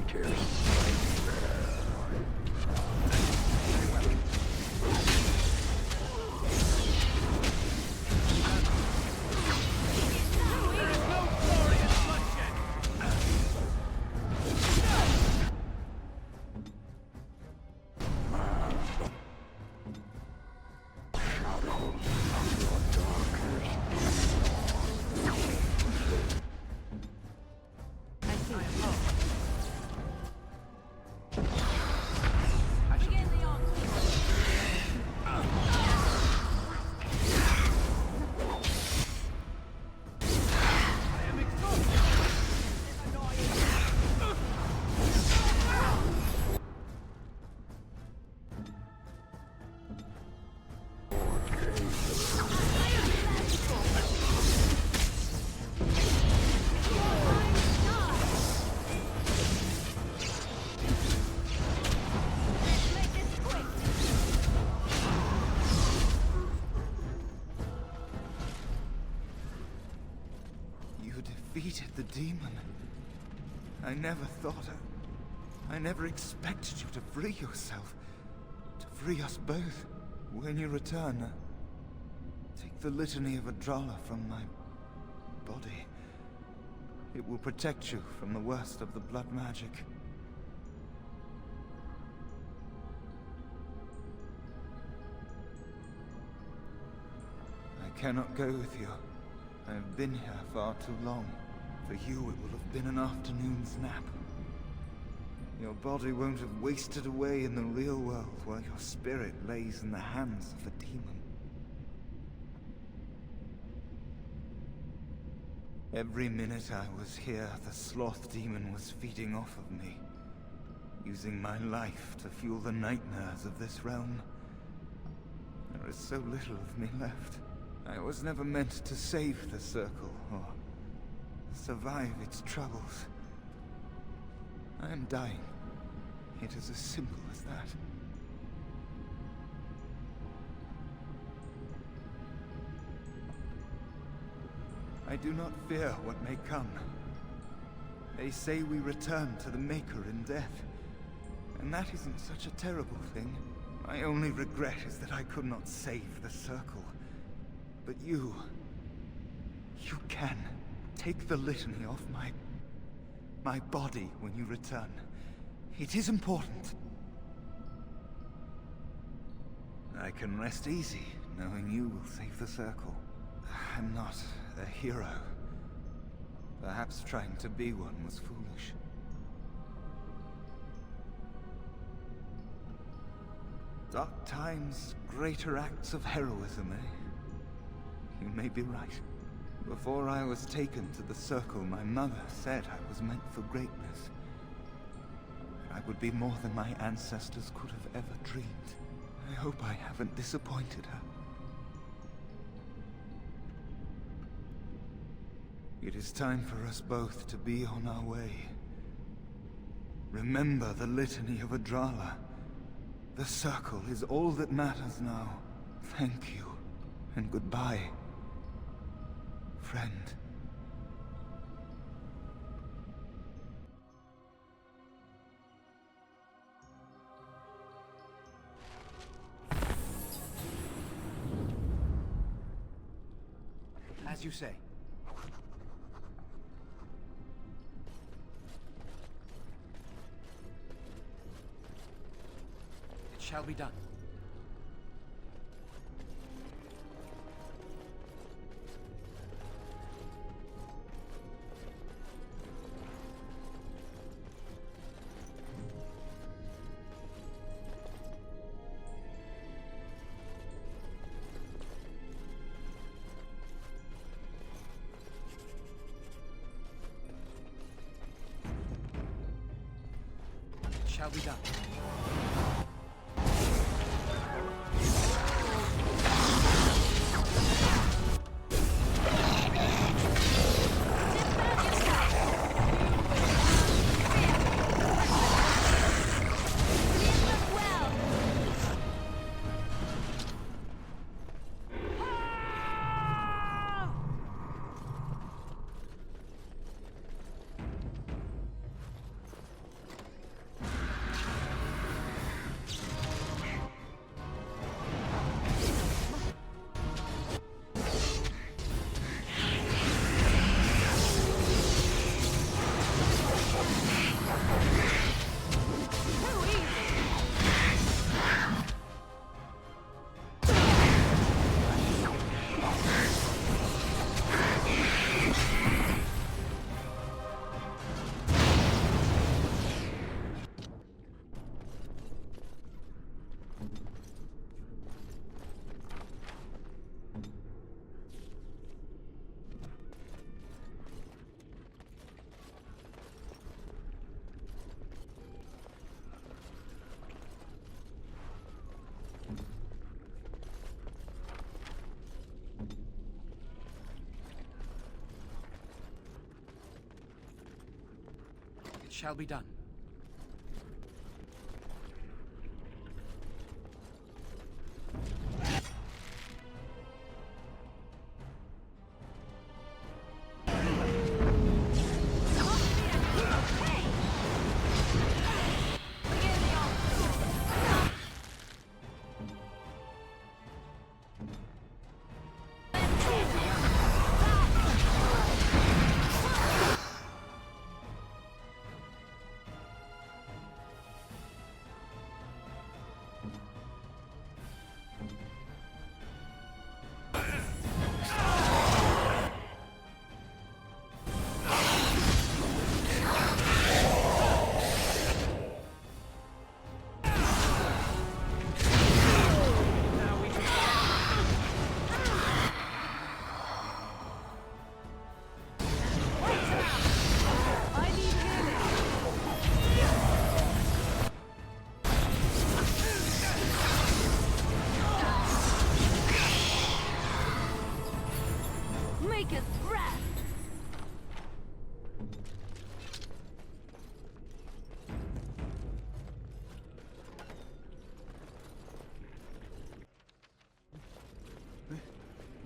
greatest nightmare. Defeated the demon. I never thought I never expected you to free yourself. To free us both. When you return, take the litany of Adrala from my body. It will protect you from the worst of the blood magic. I cannot go with you. I have been here far too long. For you, it will have been an afternoon's nap. Your body won't have wasted away in the real world while your spirit lays in the hands of a demon. Every minute I was here, the sloth demon was feeding off of me, using my life to fuel the nightmares of this realm. There is so little of me left. I was never meant to save the Circle, or survive its troubles. I am dying. It is as simple as that. I do not fear what may come. They say we return to the Maker in death, and that isn't such a terrible thing. My only regret is that I could not save the Circle. But you can. Take the litany off my body when you return. It is important. I can rest easy, knowing you will save the Circle. I'm not a hero. Perhaps trying to be one was foolish. Dark times, greater acts of heroism, eh? You may be right. Before I was taken to the Circle, my mother said I was meant for greatness. I would be more than my ancestors could have ever dreamed. I hope I haven't disappointed her. It is time for us both to be on our way. Remember the litany of Adrala. The Circle is all that matters now. Thank you, and goodbye, friend. As you say. It shall be done. Shall be done. shall be done.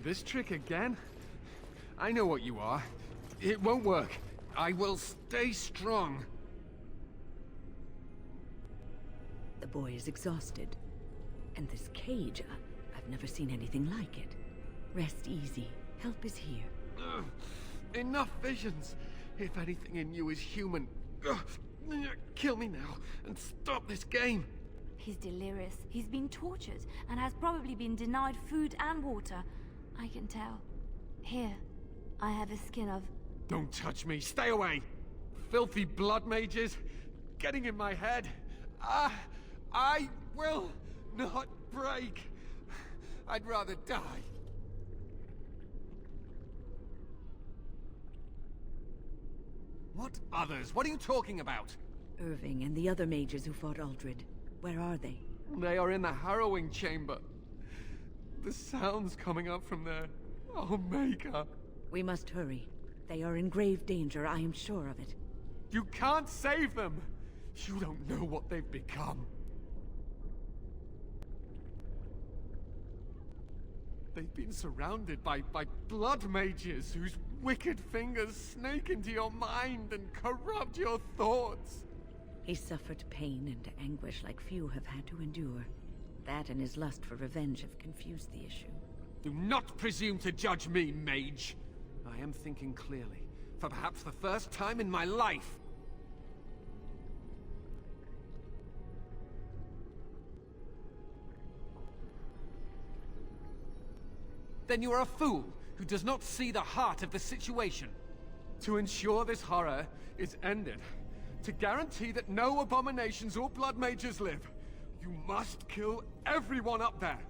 This trick again? I know what you are. It won't work. I will stay strong. The boy is exhausted. And this cage, I've never seen anything like it. Rest easy. Help is here. Ugh. Enough visions. If anything in you is human, kill me now and stop this game. He's delirious. He's been tortured and has probably been denied food and water. I can tell. Here, I have a skin of... Don't touch me. Stay away. Filthy blood mages. Getting in my head. I will not break. I'd rather die. What others? What are you talking about? Irving and the other mages who fought Uldred. Where are they? They are in the harrowing chamber. The sounds coming up from there. Oh, Maker. We must hurry. They are in grave danger, I am sure of it. You can't save them! You don't know what they've become. They've been surrounded by blood mages whose wicked fingers snake into your mind and corrupt your thoughts. He suffered pain and anguish like few have had to endure. That and his lust for revenge have confused the issue. Do not presume to judge me, mage. I am thinking clearly, for perhaps the first time in my life. Then you are a fool who does not see the heart of the situation. To ensure this horror is ended, to guarantee that no abominations or blood mages live, you must kill everyone up there.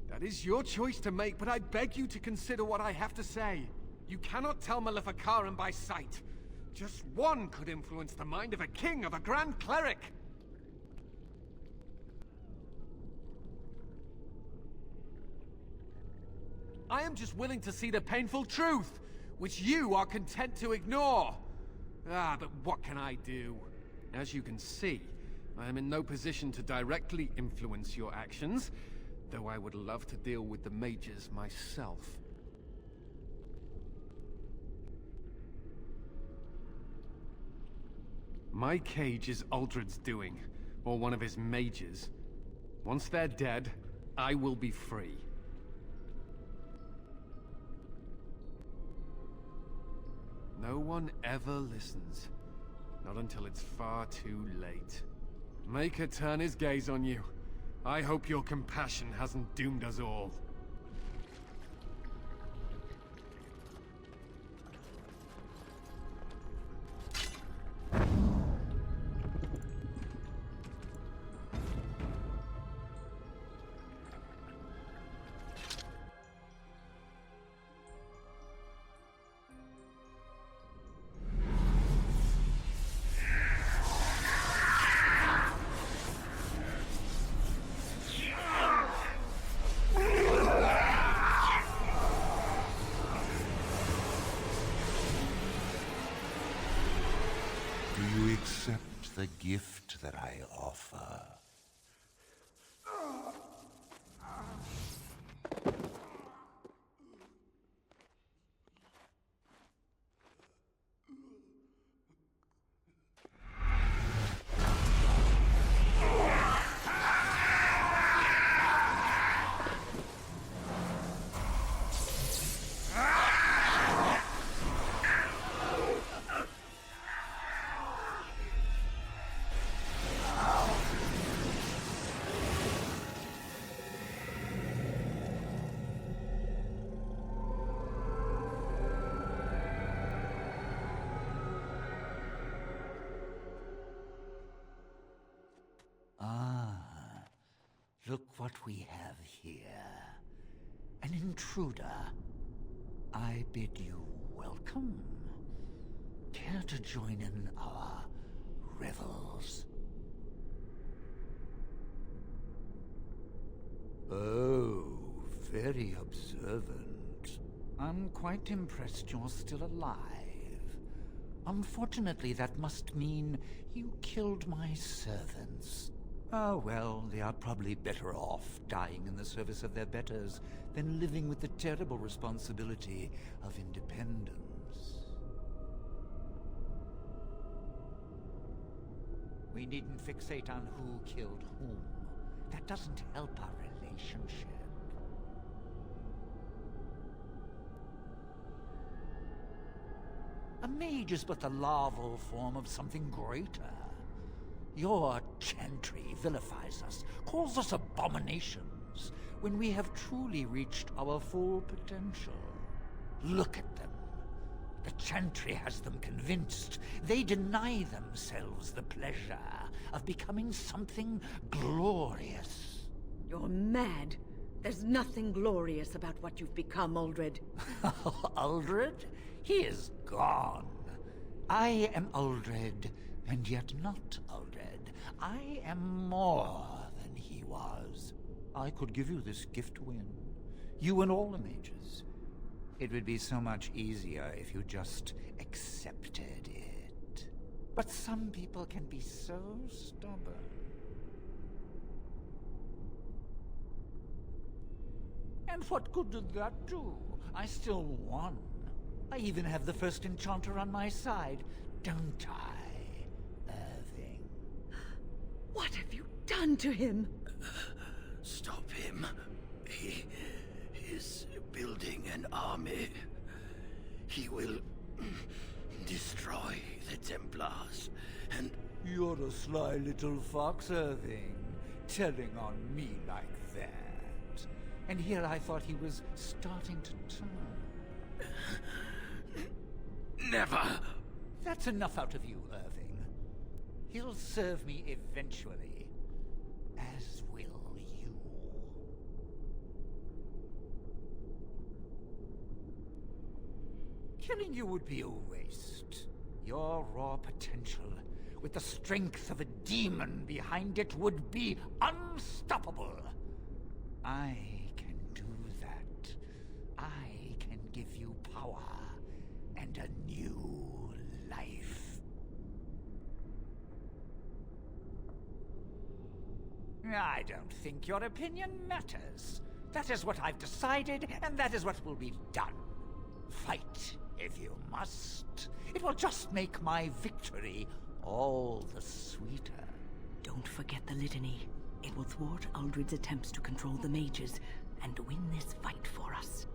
That is your choice to make, but I beg you to consider what I have to say. You cannot tell Maleficarum by sight. Just one could influence the mind of a king, of a grand cleric. I am just willing to see the painful truth, which you are content to ignore. But what can I do? As you can see, I am in no position to directly influence your actions, though I would love to deal with the mages myself. My cage is Uldred's doing, or one of his mages. Once they're dead, I will be free. No one ever listens. Not until it's far too late. Maker turn his gaze on you. I hope your compassion hasn't doomed us all. accept the gift that I offer. Look what we have here. An intruder. I bid you welcome. Care to join in our revels? Oh, very observant. I'm quite impressed you're still alive. Unfortunately, that must mean you killed my servants. Oh, well, they are probably better off dying in the service of their betters than living with the terrible responsibility of independence. We needn't fixate on who killed whom. That doesn't help our relationship. A mage is but the larval form of something greater. Your chantry vilifies us, calls us abominations, when we have truly reached our full potential. Look at them. The chantry has them convinced. They deny themselves the pleasure of becoming something glorious. You're mad. There's nothing glorious about what you've become, Uldred. Uldred? He is gone. I am Uldred, and yet not Uldred. I am more than he was. I could give you this gift to win. You and all the mages. It would be so much easier if you just accepted it. But some people can be so stubborn. And what good did that do? I still won. I even have the first enchanter on my side, don't I, Irving? What have you done to him? Stop him. He is building an army. He will destroy the Templars, and... You're a sly little fox, Irving, telling on me like that. And here I thought he was starting to turn. Never! That's enough out of you, Irving. He'll serve me eventually, as will you. Killing you would be a waste. Your raw potential, with the strength of a demon behind it, would be unstoppable. I can do that. I can give you power and a new life. I don't think your opinion matters. That is what I've decided, and that is what will be done. Fight, if you must. It will just make my victory all the sweeter. Don't forget the litany. It will thwart Uldred's attempts to control the mages and win this fight for us.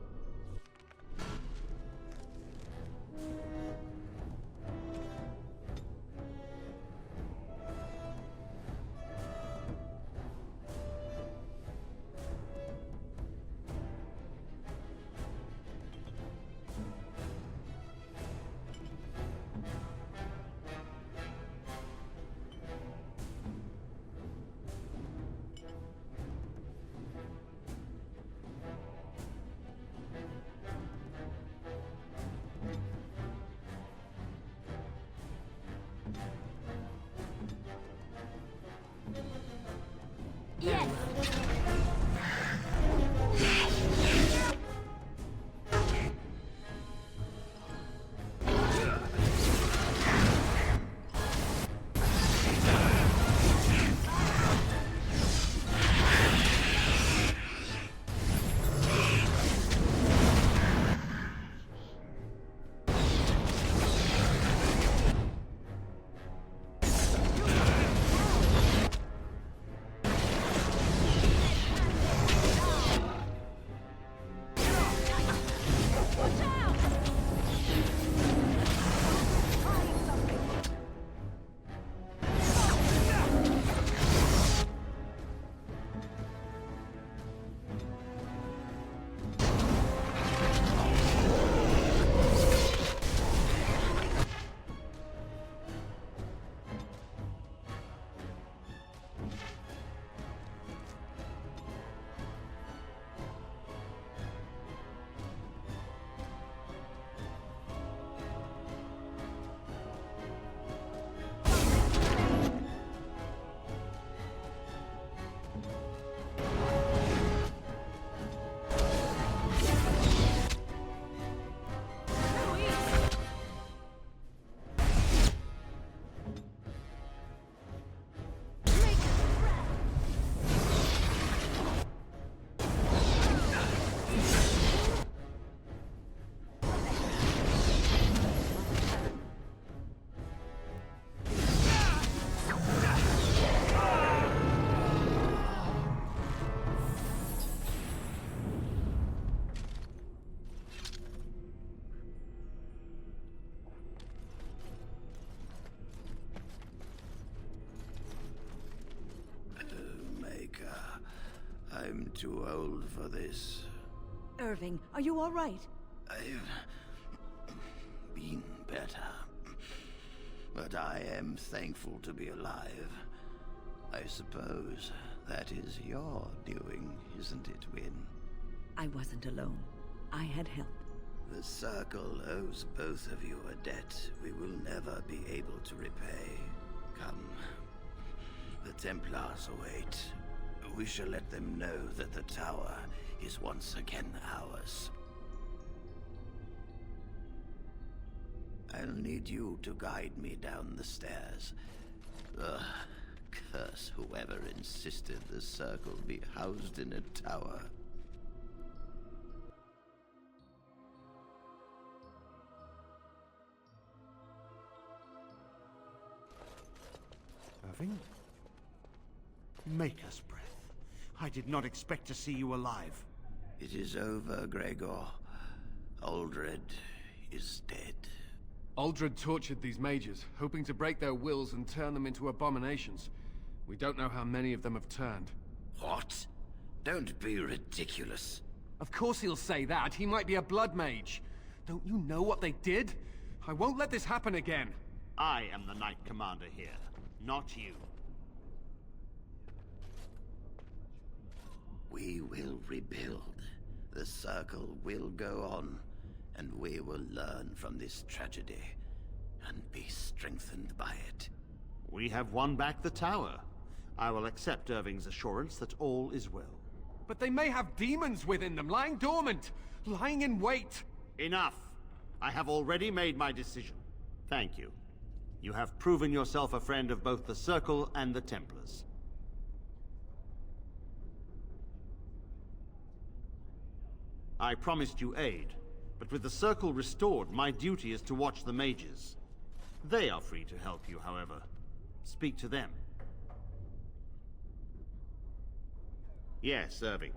too old for this. Irving, are you all right? I've been better. But I am thankful to be alive. I suppose that is your doing, isn't it, Wynn? I wasn't alone. I had help. The Circle owes both of you a debt we will never be able to repay. Come. The Templars await. We shall let them know that the tower is once again ours. I'll need you to guide me down the stairs. Curse whoever insisted the Circle be housed in a tower. Irving? Maker's breath. I did not expect to see you alive. It is over, Gregor. Uldred is dead. Uldred tortured these mages, hoping to break their wills and turn them into abominations. We don't know how many of them have turned. What? Don't be ridiculous. Of course he'll say that. He might be a blood mage. Don't you know what they did? I won't let this happen again. I am the Knight Commander here, not you. We will rebuild. The Circle will go on, and we will learn from this tragedy, and be strengthened by it. We have won back the tower. I will accept Irving's assurance that all is well. But they may have demons within them, lying dormant, lying in wait. Enough! I have already made my decision. Thank you. You have proven yourself a friend of both the Circle and the Templars. I promised you aid, but with the Circle restored, my duty is to watch the mages. They are free to help you, however. Speak to them. Yes, Irving.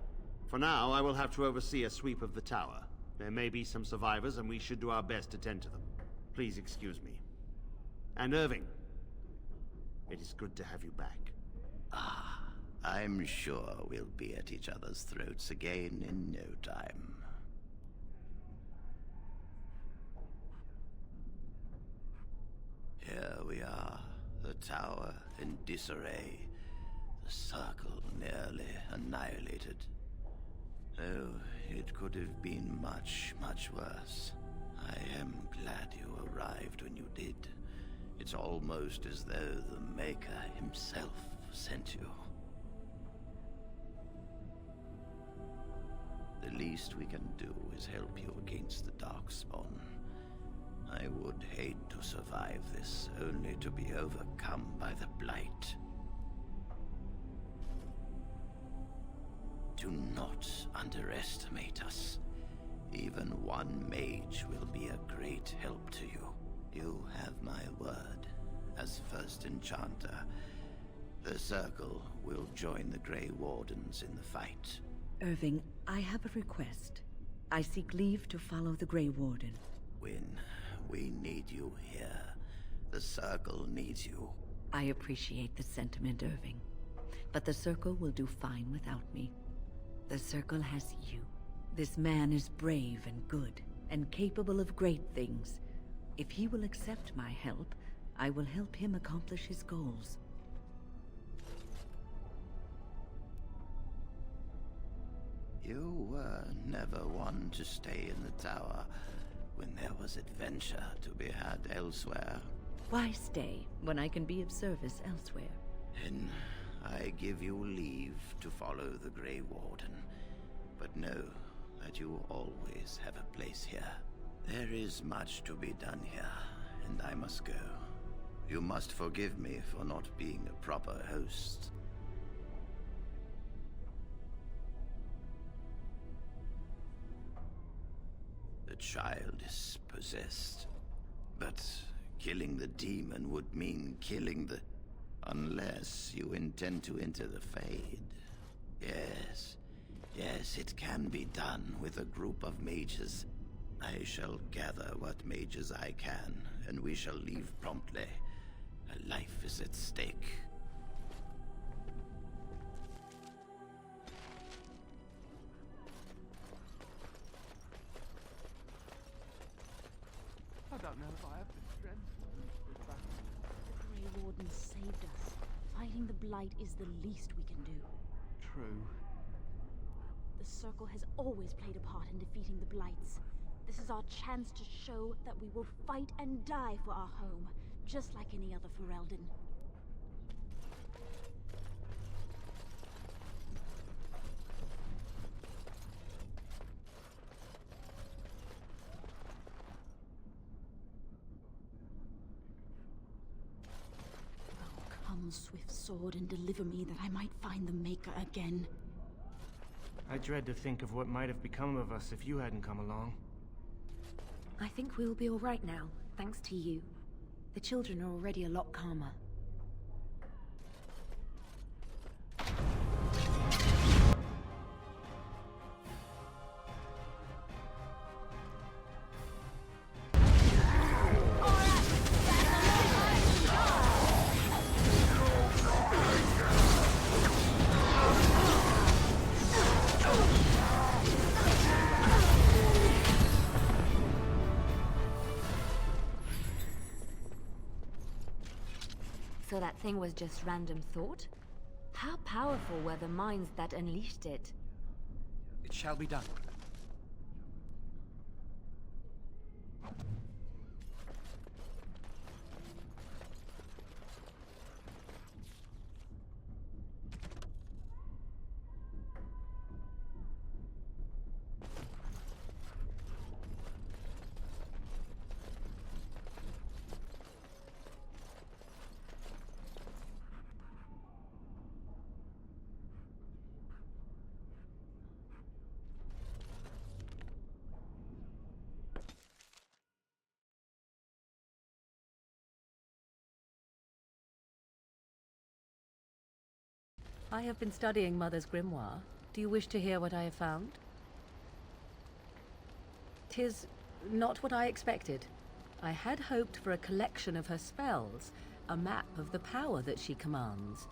For now, I will have to oversee a sweep of the tower. There may be some survivors, and we should do our best to tend to them. Please excuse me. And Irving, it is good to have you back. I'm sure we'll be at each other's throats again in no time. Here we are, the tower in disarray, the Circle nearly annihilated. Oh, it could have been much, much worse. I am glad you arrived when you did. It's almost as though the Maker himself sent you. The least we can do is help you against the Darkspawn. I would hate to survive this, only to be overcome by the Blight. Do not underestimate us. Even one mage will be a great help to you. You have my word. As first enchanter, the Circle will join the Grey Wardens in the fight. Irving, I have a request. I seek leave to follow the Grey Warden. Wynn, we need you here. The Circle needs you. I appreciate the sentiment, Irving. But the Circle will do fine without me. The Circle has you. This man is brave and good, and capable of great things. If he will accept my help, I will help him accomplish his goals. You were never one to stay in the tower when there was adventure to be had elsewhere. Why stay when I can be of service elsewhere? Then I give you leave to follow the Grey Warden. But know that you always have a place here. There is much to be done here, and I must go. You must forgive me for not being a proper host. The child is possessed. But killing the demon would mean killing the... Unless you intend to enter the Fade. Yes, it can be done with a group of mages. I shall gather what mages I can, and we shall leave promptly. A life is at stake. don't know if I have the strength for this battle. The Grey Warden saved us. Fighting the Blight is the least we can do. True. The Circle has always played a part in defeating the Blights. This is our chance to show that we will fight and die for our home, just like any other Ferelden. Oh, come, Swift Sword, and deliver me that I might find the Maker again. I dread to think of what might have become of us if you hadn't come along. I think we'll be all right now, thanks to you. The children are already a lot calmer. So that thing was just random thought? How powerful were the minds that unleashed it? It shall be done. I have been studying Mother's grimoire. Do you wish to hear what I have found? 'Tis not what I expected. I had hoped for a collection of her spells, a map of the power that she commands.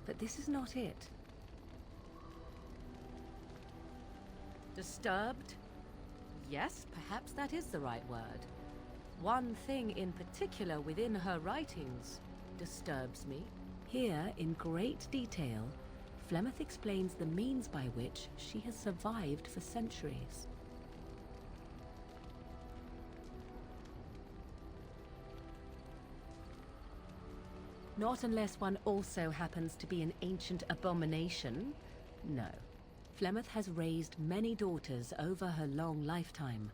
But this is not it. Disturbed? Yes, perhaps that is the right word. One thing in particular within her writings disturbs me. Here, in great detail, Flemeth explains the means by which she has survived for centuries. Not unless one also happens to be an ancient abomination. No. Flemeth has raised many daughters over her long lifetime.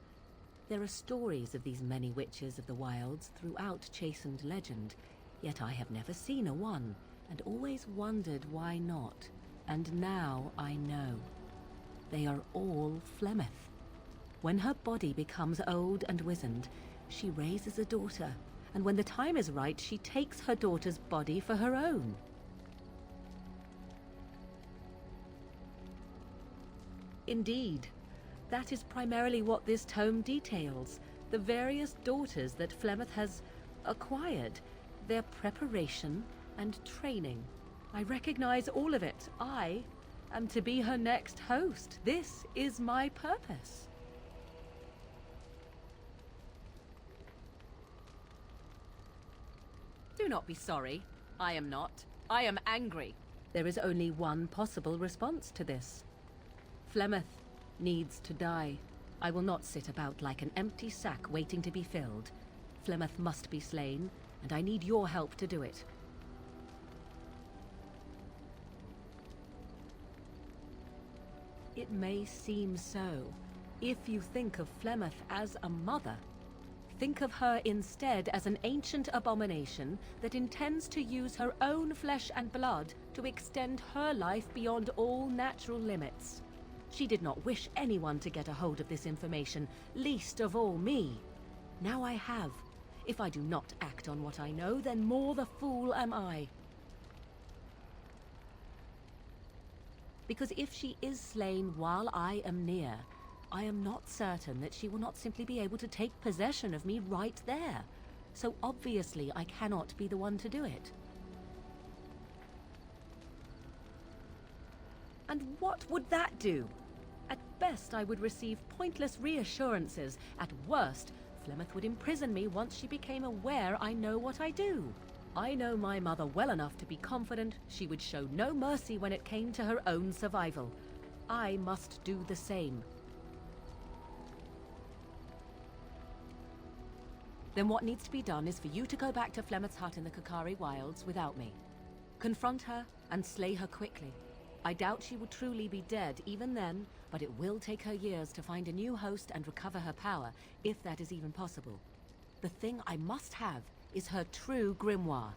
There are stories of these many witches of the wilds throughout chastened legend, yet I have never seen a one, and always wondered why not. And now I know. They are all Flemeth. When her body becomes old and wizened, she raises a daughter, and when the time is right, she takes her daughter's body for her own. Indeed, that is primarily what this tome details, the various daughters that Flemeth has acquired, their preparation and training. I recognize all of it. I am to be her next host. This is my purpose. Do not be sorry. I am not. I am angry. There is only one possible response to this. Flemeth needs to die. I will not sit about like an empty sack waiting to be filled. Flemeth must be slain, and I need your help to do it. It may seem so. If you think of Flemeth as a mother, think of her instead as an ancient abomination that intends to use her own flesh and blood to extend her life beyond all natural limits. She did not wish anyone to get a hold of this information, least of all me. Now I have. If I do not act on what I know, then more the fool am I. Because if she is slain while I am near, I am not certain that she will not simply be able to take possession of me right there. So obviously I cannot be the one to do it. And what would that do? At best I would receive pointless reassurances. At worst, Flemeth would imprison me once she became aware I know what I do. I know my mother well enough to be confident she would show no mercy when it came to her own survival. I must do the same. Then what needs to be done is for you to go back to Flemeth's hut in the Kakari Wilds without me. Confront her and slay her quickly. I doubt she will truly be dead even then, but it will take her years to find a new host and recover her power, if that is even possible. The thing I must have is her true grimoire.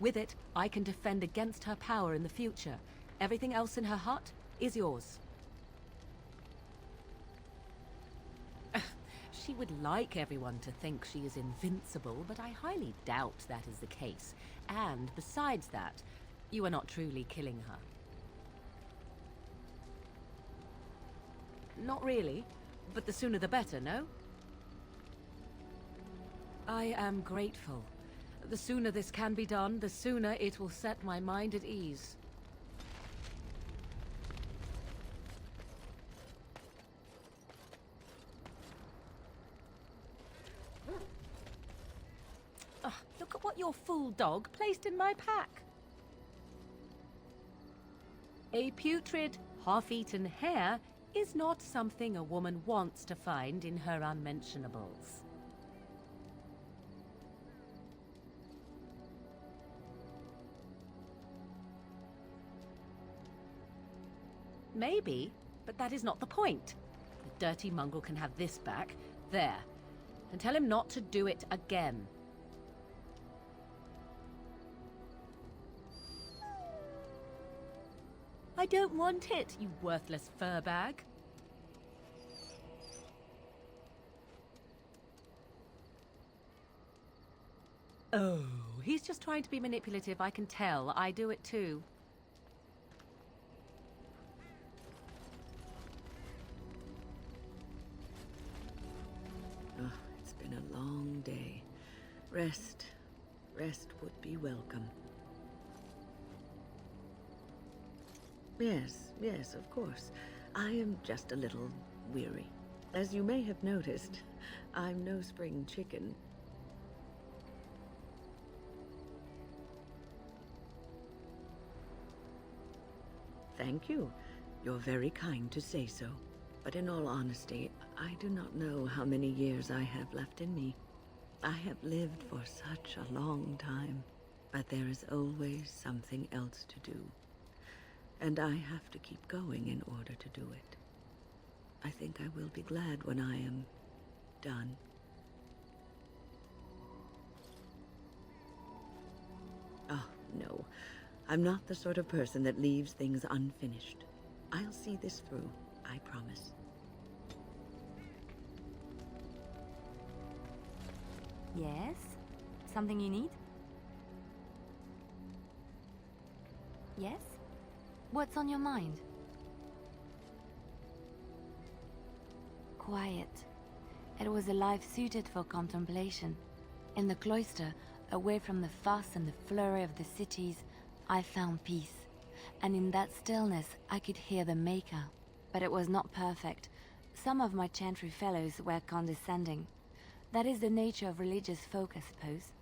With it, I can defend against her power in the future. Everything else in her hut is yours. She would like everyone to think she is invincible, but I highly doubt that is the case. And besides that, you are not truly killing her. Not really, but the sooner the better, no? I am grateful. The sooner this can be done, the sooner it will set my mind at ease. Look at what your fool dog placed in my pack. A putrid, half-eaten hare is not something a woman wants to find in her unmentionables. Maybe, but that is not the point. The dirty mongrel can have this back. There. And tell him not to do it again. I don't want it, you worthless fur bag. Oh, he's just trying to be manipulative, I can tell. I do it too. Oh, it's been a long day. Rest would be welcome. Yes, of course. I am just a little weary. As you may have noticed, I'm no spring chicken. Thank you. You're very kind to say so. But in all honesty, I do not know how many years I have left in me. I have lived for such a long time, but there is always something else to do. And I have to keep going in order to do it. I think I will be glad when I am done. Oh, no. I'm not the sort of person that leaves things unfinished. I'll see this through, I promise. Yes? Something you need? Yes? What's on your mind? Quiet. It was a life suited for contemplation. In the cloister, away from the fuss and the flurry of the cities, I found peace. And in that stillness, I could hear the Maker. But it was not perfect. Some of my chantry fellows were condescending. That is the nature of religious folk, I suppose.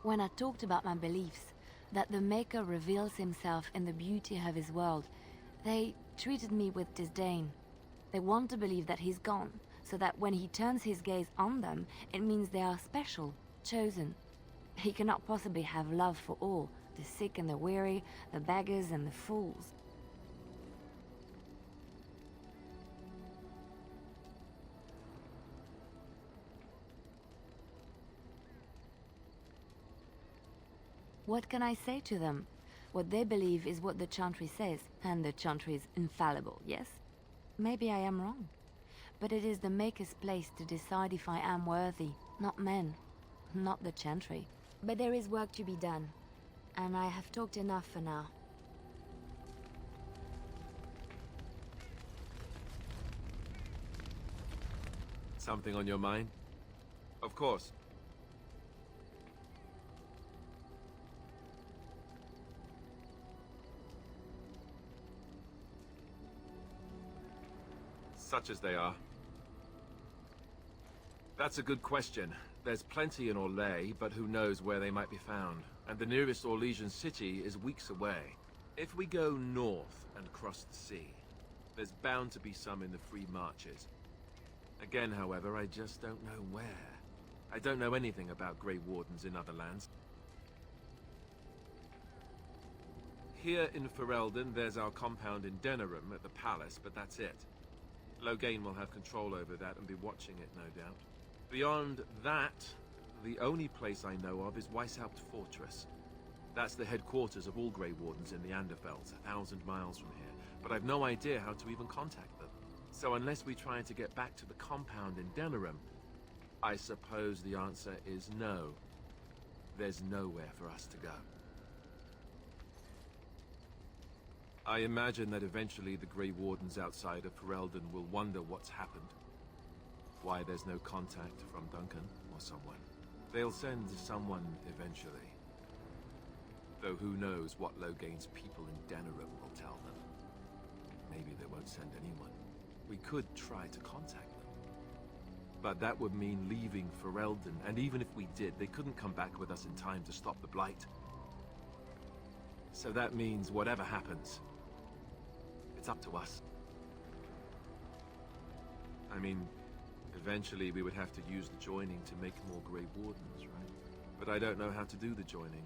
When I talked about my beliefs, that the Maker reveals himself in the beauty of his world, they treated me with disdain. They want to believe that he's gone, so that when he turns his gaze on them, it means they are special, chosen. He cannot possibly have love for all, the sick and the weary, the beggars and the fools. What can I say to them? What they believe is what the Chantry says, and the Chantry is infallible, yes? Maybe I am wrong. But it is the Maker's place to decide if I am worthy, not men, not the Chantry. But there is work to be done, and I have talked enough for now. Something on your mind? Of course. Such as they are. That's a good question. There's plenty in Orlais, but who knows where they might be found. And the nearest Orlesian city is weeks away. If we go north and cross the sea, there's bound to be some in the Free Marches. Again, however, I just don't know where. I don't know anything about Grey Wardens in other lands. Here in Ferelden, there's our compound in Denerim at the palace, but that's it. Loghain will have control over that and be watching it, no doubt. Beyond that, the only place I know of is Weishaupt Fortress. That's the headquarters of all Grey Wardens in the Anderfels, 1,000 miles from here. But I've no idea how to even contact them. So unless we try to get back to the compound in Denerim, I suppose the answer is no. There's nowhere for us to go. I imagine that eventually the Grey Wardens outside of Ferelden will wonder what's happened. Why there's no contact from Duncan or someone. They'll send someone eventually. Though who knows what Loghain's people in Denerim will tell them. Maybe they won't send anyone. We could try to contact them. But that would mean leaving Ferelden, and even if we did, they couldn't come back with us in time to stop the Blight. So that means whatever happens, it's up to us. I mean, eventually we would have to use the joining to make more Grey Wardens, right? But I don't know how to do the joining,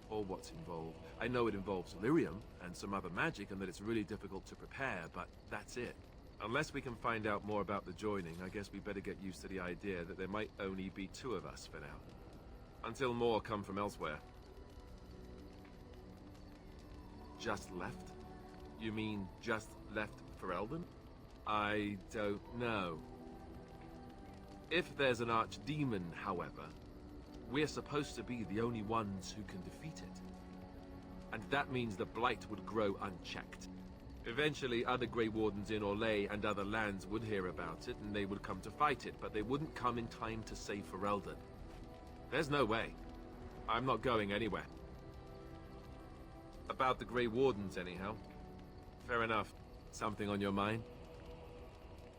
or what's involved. I know it involves lyrium and some other magic, and that it's really difficult to prepare, but that's it. Unless we can find out more about the joining, I guess we better get used to the idea that there might only be 2 of us for now. Until more come from elsewhere. Just left? You mean just left Ferelden? I don't know. If there's an archdemon, however, we're supposed to be the only ones who can defeat it. And that means the Blight would grow unchecked. Eventually, other Grey Wardens in Orlais and other lands would hear about it, and they would come to fight it, but they wouldn't come in time to save Ferelden. There's no way. I'm not going anywhere. About the Grey Wardens, anyhow. Fair enough. Something on your mind?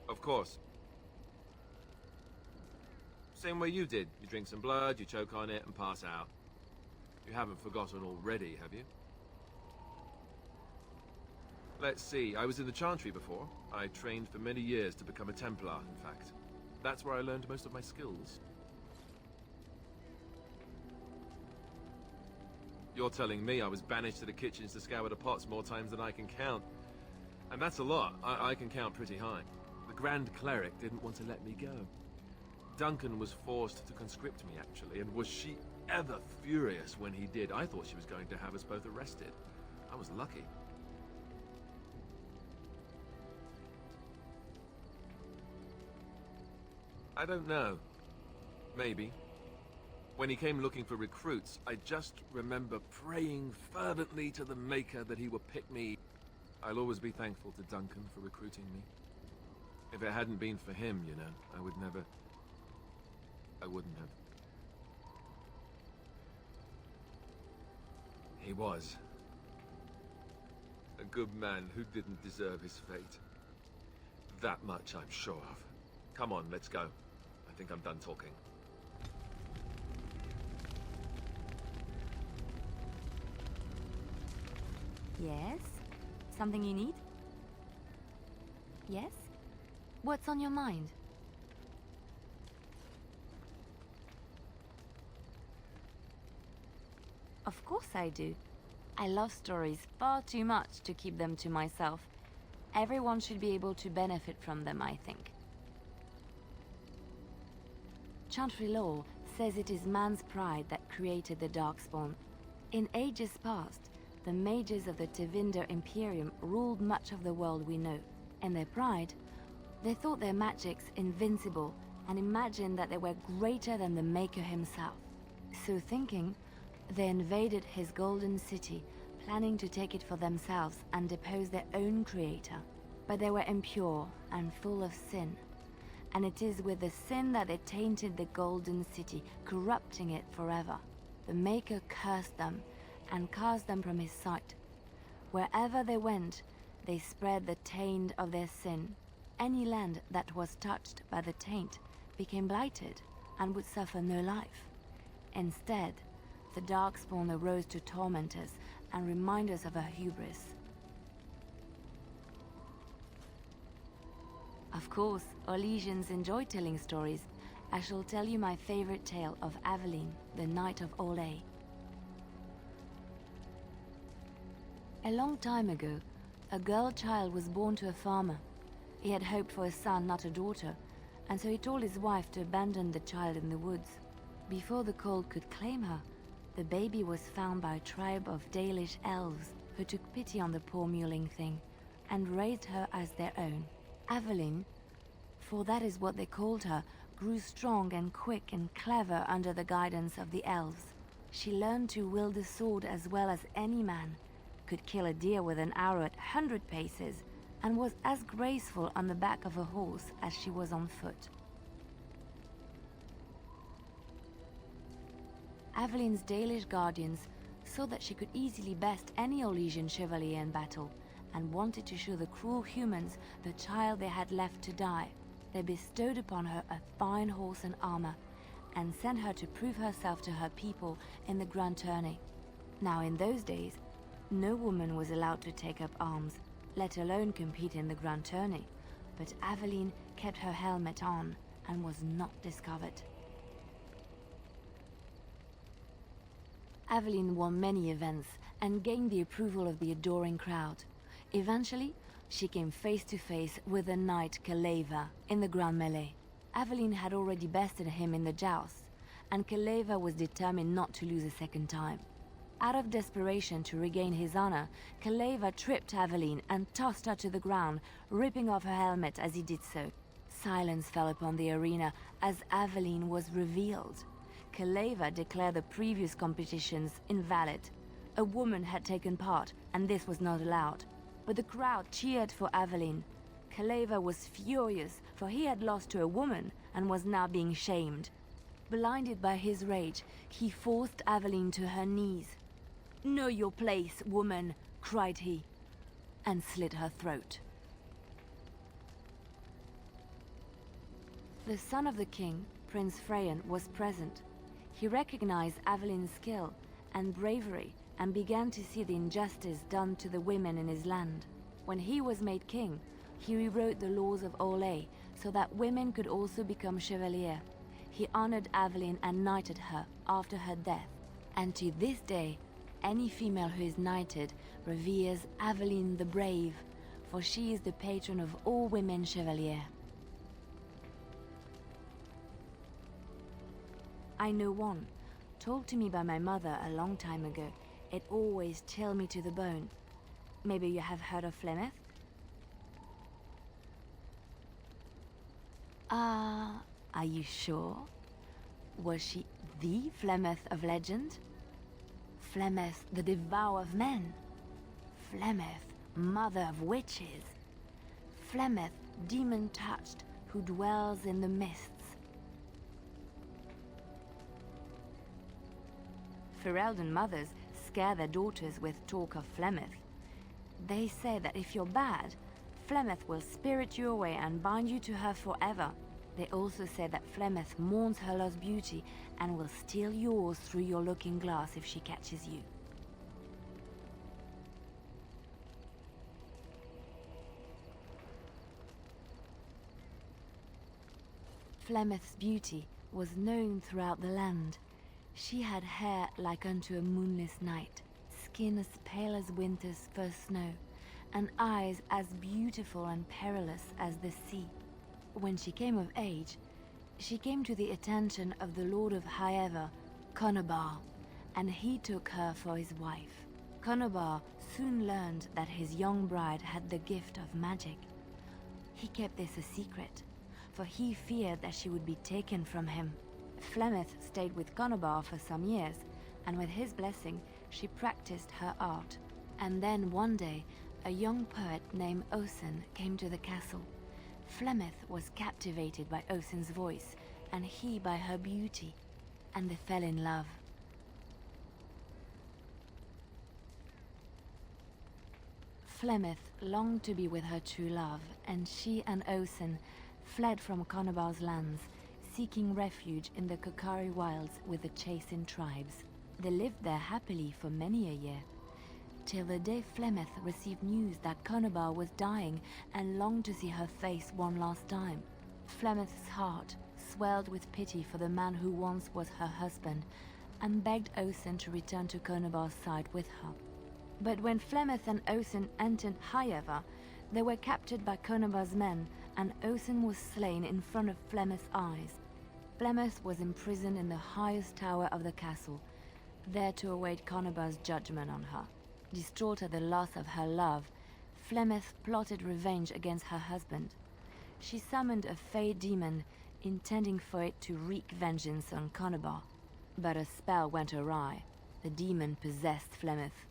Of course. Same way you did. You drink some blood, you choke on it, and pass out. You haven't forgotten already, have you? Let's see, I was in the Chantry before. I trained for many years to become a Templar, in fact. That's where I learned most of my skills. You're telling me I was banished to the kitchens to scour the pots more times than I can count. And that's a lot. I can count pretty high. The Grand Cleric didn't want to let me go. Duncan was forced to conscript me, actually, and was she ever furious when he did. I thought she was going to have us both arrested. I was lucky. I don't know. Maybe. When he came looking for recruits, I just remember praying fervently to the Maker that he would pick me. I'll always be thankful to Duncan for recruiting me. If it hadn't been for him, you know, I wouldn't have. He was. A good man who didn't deserve his fate. That much I'm sure of. Come on, let's go. I think I'm done talking. Yes? Something you need? Yes? What's on your mind? Of course I do. I love stories far too much to keep them to myself. Everyone should be able to benefit from them, I think. Chantry law says it is man's pride that created the Darkspawn. In ages past, the mages of the Tevinder Imperium ruled much of the world we know. In their pride, they thought their magics invincible and imagined that they were greater than the Maker himself. So thinking, they invaded his golden city, planning to take it for themselves and depose their own creator. But they were impure and full of sin. And it is with the sin that they tainted the golden city, corrupting it forever. The Maker cursed them and cast them from his sight. Wherever they went, they spread the taint of their sin. any land that was touched by the taint became blighted and would suffer no life. Instead, the Darkspawn arose to torment us and remind us of our hubris. Of course, Orlesians enjoy telling stories. I shall tell you my favorite tale of Aveline, the Knight of Olay. A long time ago, a girl child was born to a farmer. He had hoped for a son, not a daughter, and so he told his wife to abandon the child in the woods. Before the cold could claim her, the baby was found by a tribe of Dalish elves who took pity on the poor mewling thing and raised her as their own. Aveline, for that is what they called her, grew strong and quick and clever under the guidance of the elves. She learned to wield the sword as well as any man, could kill a deer with an arrow at 100 paces, and was as graceful on the back of a horse as she was on foot. Aveline's Dalish guardians saw that she could easily best any Orlesian chevalier in battle, and wanted to show the cruel humans the child they had left to die. They bestowed upon her a fine horse and armor, and sent her to prove herself to her people in the grand tourney. Now in those days, no woman was allowed to take up arms, let alone compete in the grand tourney, but Aveline kept her helmet on and was not discovered. Aveline won many events and gained the approval of the adoring crowd. Eventually, she came face to face with the knight Kaleva in the grand melee. Aveline had already bested him in the jousts, and Kaleva was determined not to lose a second time. Out of desperation to regain his honor, Kaleva tripped Aveline and tossed her to the ground, ripping off her helmet as he did so. Silence fell upon the arena as Aveline was revealed. Kaleva declared the previous competitions invalid. A woman had taken part, and this was not allowed. But the crowd cheered for Aveline. Kaleva was furious, for he had lost to a woman and was now being shamed. Blinded by his rage, he forced Aveline to her knees. "Know your place, woman," cried he, and slit her throat. The son of the king, Prince Freyan, was present. He recognized Aveline's skill and bravery and began to see the injustice done to the women in his land. When he was made king, he rewrote the laws of Olay so that women could also become chevalier. He honored Aveline and knighted her after her death. And to this day, any female who is knighted reveres Aveline the Brave, for she is the patron of all women chevalier. I know one, told to me by my mother a long time ago. It always chilled me to the bone. Maybe you have heard of Flemeth? Are you sure? Was she the Flemeth of legend? Flemeth, the devourer of men? Flemeth, mother of witches? Flemeth, demon-touched, who dwells in the mists? Ferelden mothers scare their daughters with talk of Flemeth. They say that if you're bad, Flemeth will spirit you away and bind you to her forever. They also say that Flemeth mourns her lost beauty and will steal yours through your looking glass if she catches you. Flemeth's beauty was known throughout the land. She had hair like unto a moonless night, skin as pale as winter's first snow, and eyes as beautiful and perilous as the sea. When she came of age, she came to the attention of the Lord of Highever, Conobar, and he took her for his wife. Conobar soon learned that his young bride had the gift of magic. He kept this a secret, for he feared that she would be taken from him. Flemeth stayed with Conobar for some years, and with his blessing, she practiced her art. And then one day, a young poet named Osen came to the castle. Flemeth was captivated by Osen's voice, and he by her beauty, and they fell in love. Flemeth longed to be with her true love, and she and Osen fled from Conobar's lands, seeking refuge in the Kokari wilds with the Chasing tribes. They lived there happily for many a year, till the day Flemeth received news that Conobar was dying and longed to see her face one last time. Flemeth's heart swelled with pity for the man who once was her husband, and begged Osen to return to Conobar's side with her. But when Flemeth and Osen entered Highever, they were captured by Conobar's men, and Osen was slain in front of Flemeth's eyes. Flemeth was imprisoned in the highest tower of the castle, there to await Conobar's judgment on her. Distraught at the loss of her love, Flemeth plotted revenge against her husband. She summoned a fey demon, intending for it to wreak vengeance on Conobar. But a spell went awry. The demon possessed Flemeth.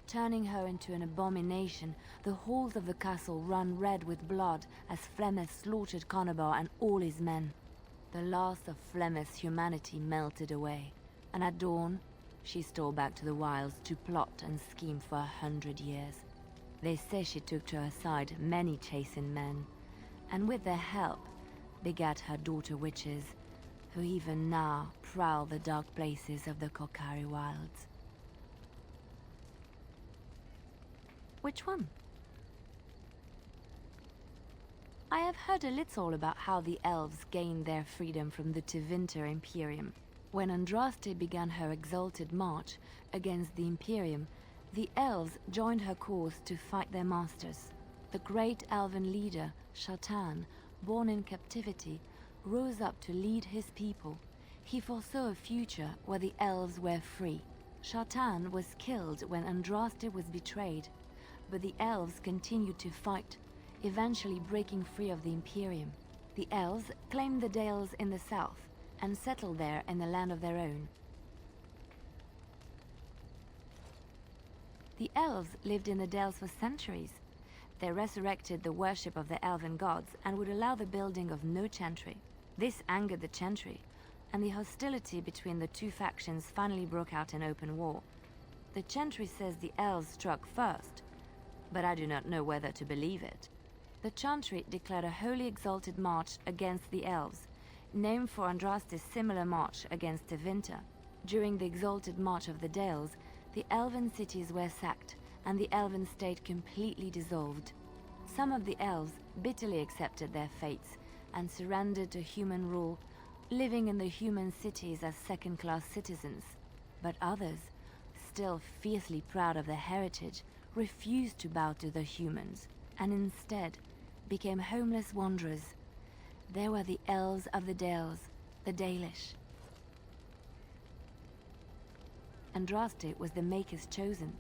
Turning her into an abomination, the halls of the castle ran red with blood as Flemeth slaughtered Conobar and all his men. The last of Flemeth's humanity melted away, and at dawn, she stole back to the wilds to plot and scheme for 100 years. They say she took to her side many Chasing men, and with their help, begat her daughter witches, who even now prowl the dark places of the Kokari wilds. Which one? I have heard a little about how the elves gained their freedom from the Tevinter Imperium. When Andraste began her exalted march against the Imperium, the elves joined her cause to fight their masters. The great elven leader, Shatan, born in captivity, rose up to lead his people. He foresaw a future where the elves were free. Shatan was killed when Andraste was betrayed, but the elves continued to fight, eventually breaking free of the Imperium. The elves claimed the Dales in the south and settled there in the land of their own. The elves lived in the Dales for centuries. They resurrected the worship of the elven gods and would allow the building of no chantry. This angered the chantry, and the hostility between the two factions finally broke out in open war. The chantry says the elves struck first, but I do not know whether to believe it. The chantry declared a holy exalted march against the elves, named for Andraste's similar march against Tevinter. During the exalted march of the Dales, the elven cities were sacked, and the elven state completely dissolved. Some of the elves bitterly accepted their fates and surrendered to human rule, living in the human cities as second-class citizens. But others, still fiercely proud of their heritage, refused to bow to the humans, and instead became homeless wanderers. They were the elves of the Dales, the Dalish. Andraste was the Maker's chosen.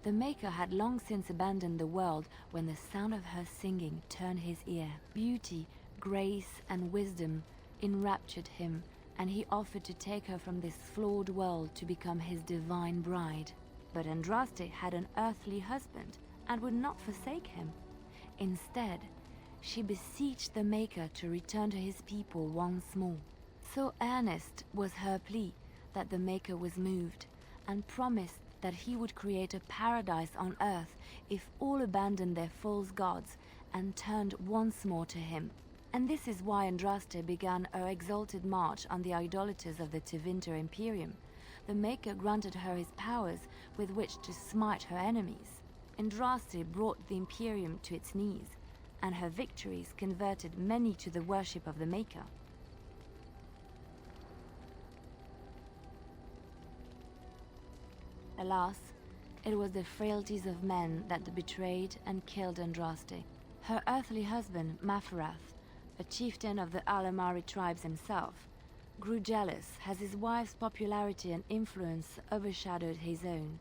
The Maker had long since abandoned the world when the sound of her singing turned his ear. Beauty, grace, and wisdom enraptured him, and he offered to take her from this flawed world to become his divine bride. But Andraste had an earthly husband and would not forsake him. Instead, she beseeched the Maker to return to his people once more. So earnest was her plea that the Maker was moved, and promised that he would create a paradise on earth if all abandoned their false gods and turned once more to him. And this is why Andraste began her exalted march on the idolaters of the Tevinter Imperium. The Maker granted her his powers with which to smite her enemies. Andraste brought the Imperium to its knees, and her victories converted many to the worship of the Maker. Alas, it was the frailties of men that betrayed and killed Andraste. Her earthly husband, Maferath, a chieftain of the Alamari tribes himself, grew jealous as his wife's popularity and influence overshadowed his own.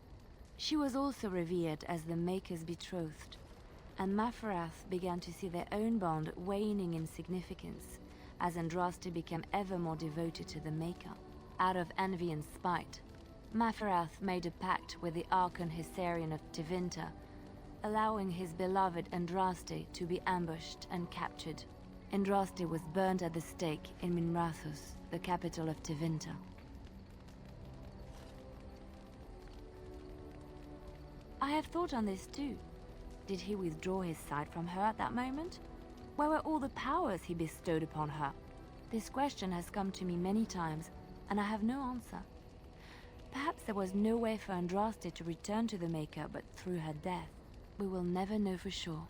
She was also revered as the Maker's betrothed, and Maferath began to see their own bond waning in significance as Andraste became ever more devoted to the Maker. Out of envy and spite, Maferath made a pact with the Archon Hysarian of Tevinter, allowing his beloved Andraste to be ambushed and captured. Andraste was burned at the stake in Minrathous, the capital of Tevinter. I have thought on this too. Did he withdraw his sight from her at that moment? Where were all the powers he bestowed upon her? This question has come to me many times, and I have no answer. Perhaps there was no way for Andraste to return to the Maker but through her death. We will never know for sure.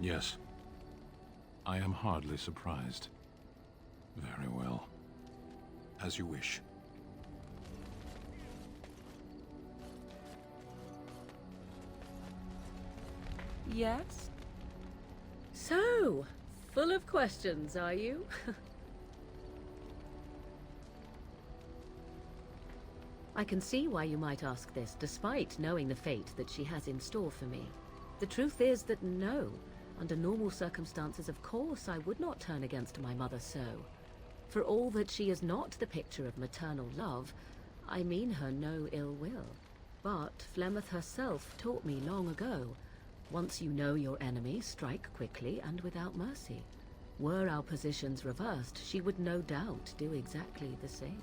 Yes. I am hardly surprised. Very well. As you wish. Yes? So, full of questions, are you? I can see why you might ask this, despite knowing the fate that she has in store for me. The truth is that no. Under normal circumstances, of course, I would not turn against my mother so. For all that she is not the picture of maternal love, I mean her no ill will. But Flemeth herself taught me long ago, once you know your enemy, strike quickly and without mercy. Were our positions reversed, she would no doubt do exactly the same.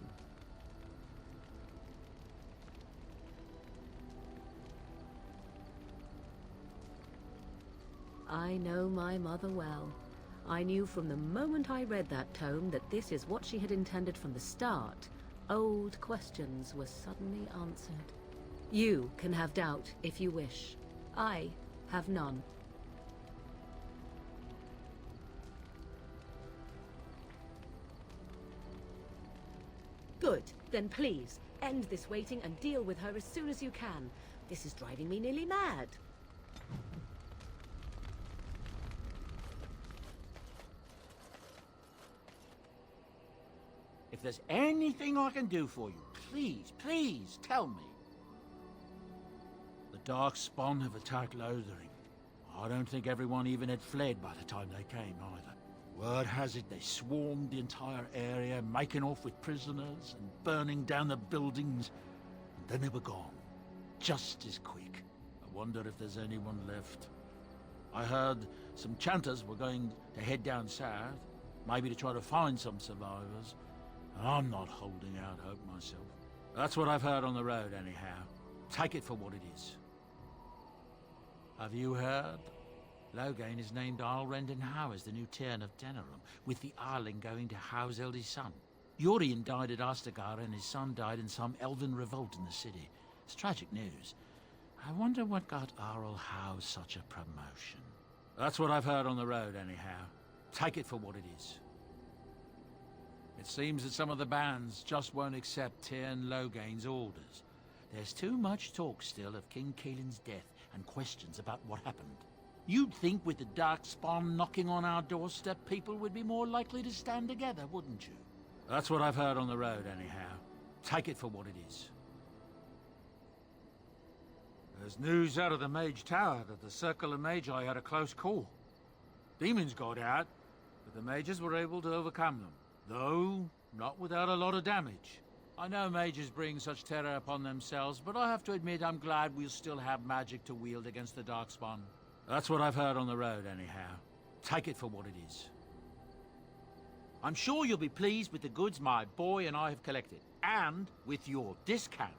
I know my mother well. I knew from the moment I read that tome that this is what she had intended from the start. Old questions were suddenly answered. You can have doubt if you wish. I have none. Good. Then please, end this waiting and deal with her as soon as you can. This is driving me nearly mad. If there's anything I can do for you, please, please tell me. The Darkspawn have attacked Lothering. I don't think everyone even had fled by the time they came either. Word has it they swarmed the entire area, making off with prisoners and burning down the buildings. And then they were gone. Just as quick. I wonder if there's anyone left. I heard some chanters were going to head down south, maybe to try to find some survivors. I'm not holding out hope myself. That's what I've heard on the road, anyhow. Take it for what it is. Have you heard? Loghain has named Alrendon Howe as the new Teyrn of Denerim, with the Arling going to Howe's eldest son. Yorian died at Ostagar and his son died in some elven revolt in the city. It's tragic news. I wonder what got Arl Howe such a promotion. That's what I've heard on the road, anyhow. Take it for what it is. It seems that some of the bands just won't accept Teyrn Loghain's orders. There's too much talk still of King Keelan's death and questions about what happened. You'd think with the Darkspawn knocking on our doorstep, people would be more likely to stand together, wouldn't you? That's what I've heard on the road, anyhow. Take it for what it is. There's news out of the Mage Tower that the Circle of Magi had a close call. Demons got out, but the mages were able to overcome them. Though, not without a lot of damage. I know mages bring such terror upon themselves, but I have to admit I'm glad we'll still have magic to wield against the Darkspawn. That's what I've heard on the road, anyhow. Take it for what it is. I'm sure you'll be pleased with the goods my boy and I have collected, and with your discount.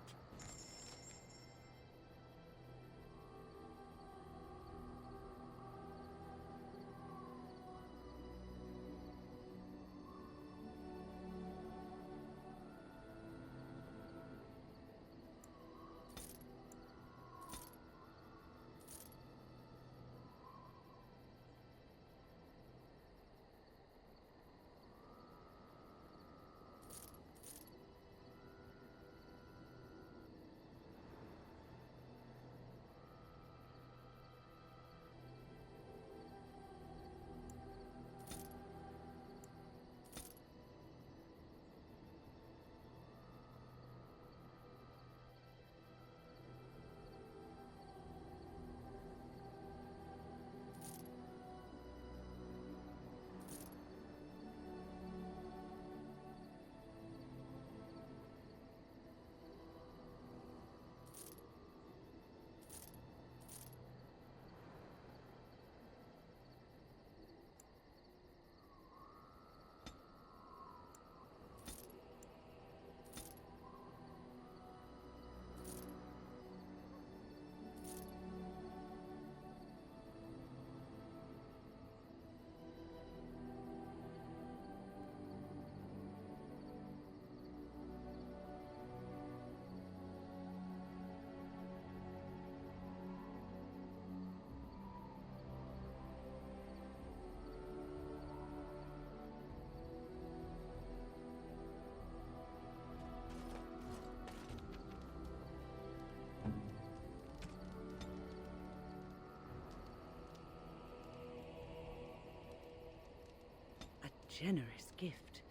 generous gift.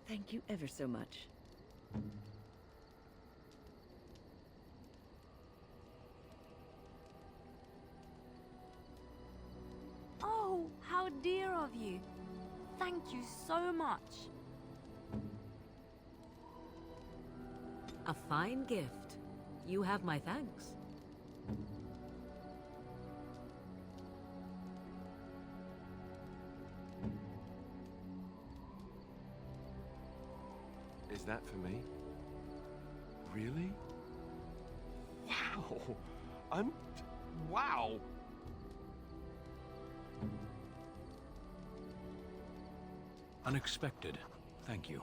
Thank you ever so much. Oh, how dear of you. Thank you so much. A fine gift. You have my thanks. Is that for me? Really? Wow! Wow! Unexpected. Thank you.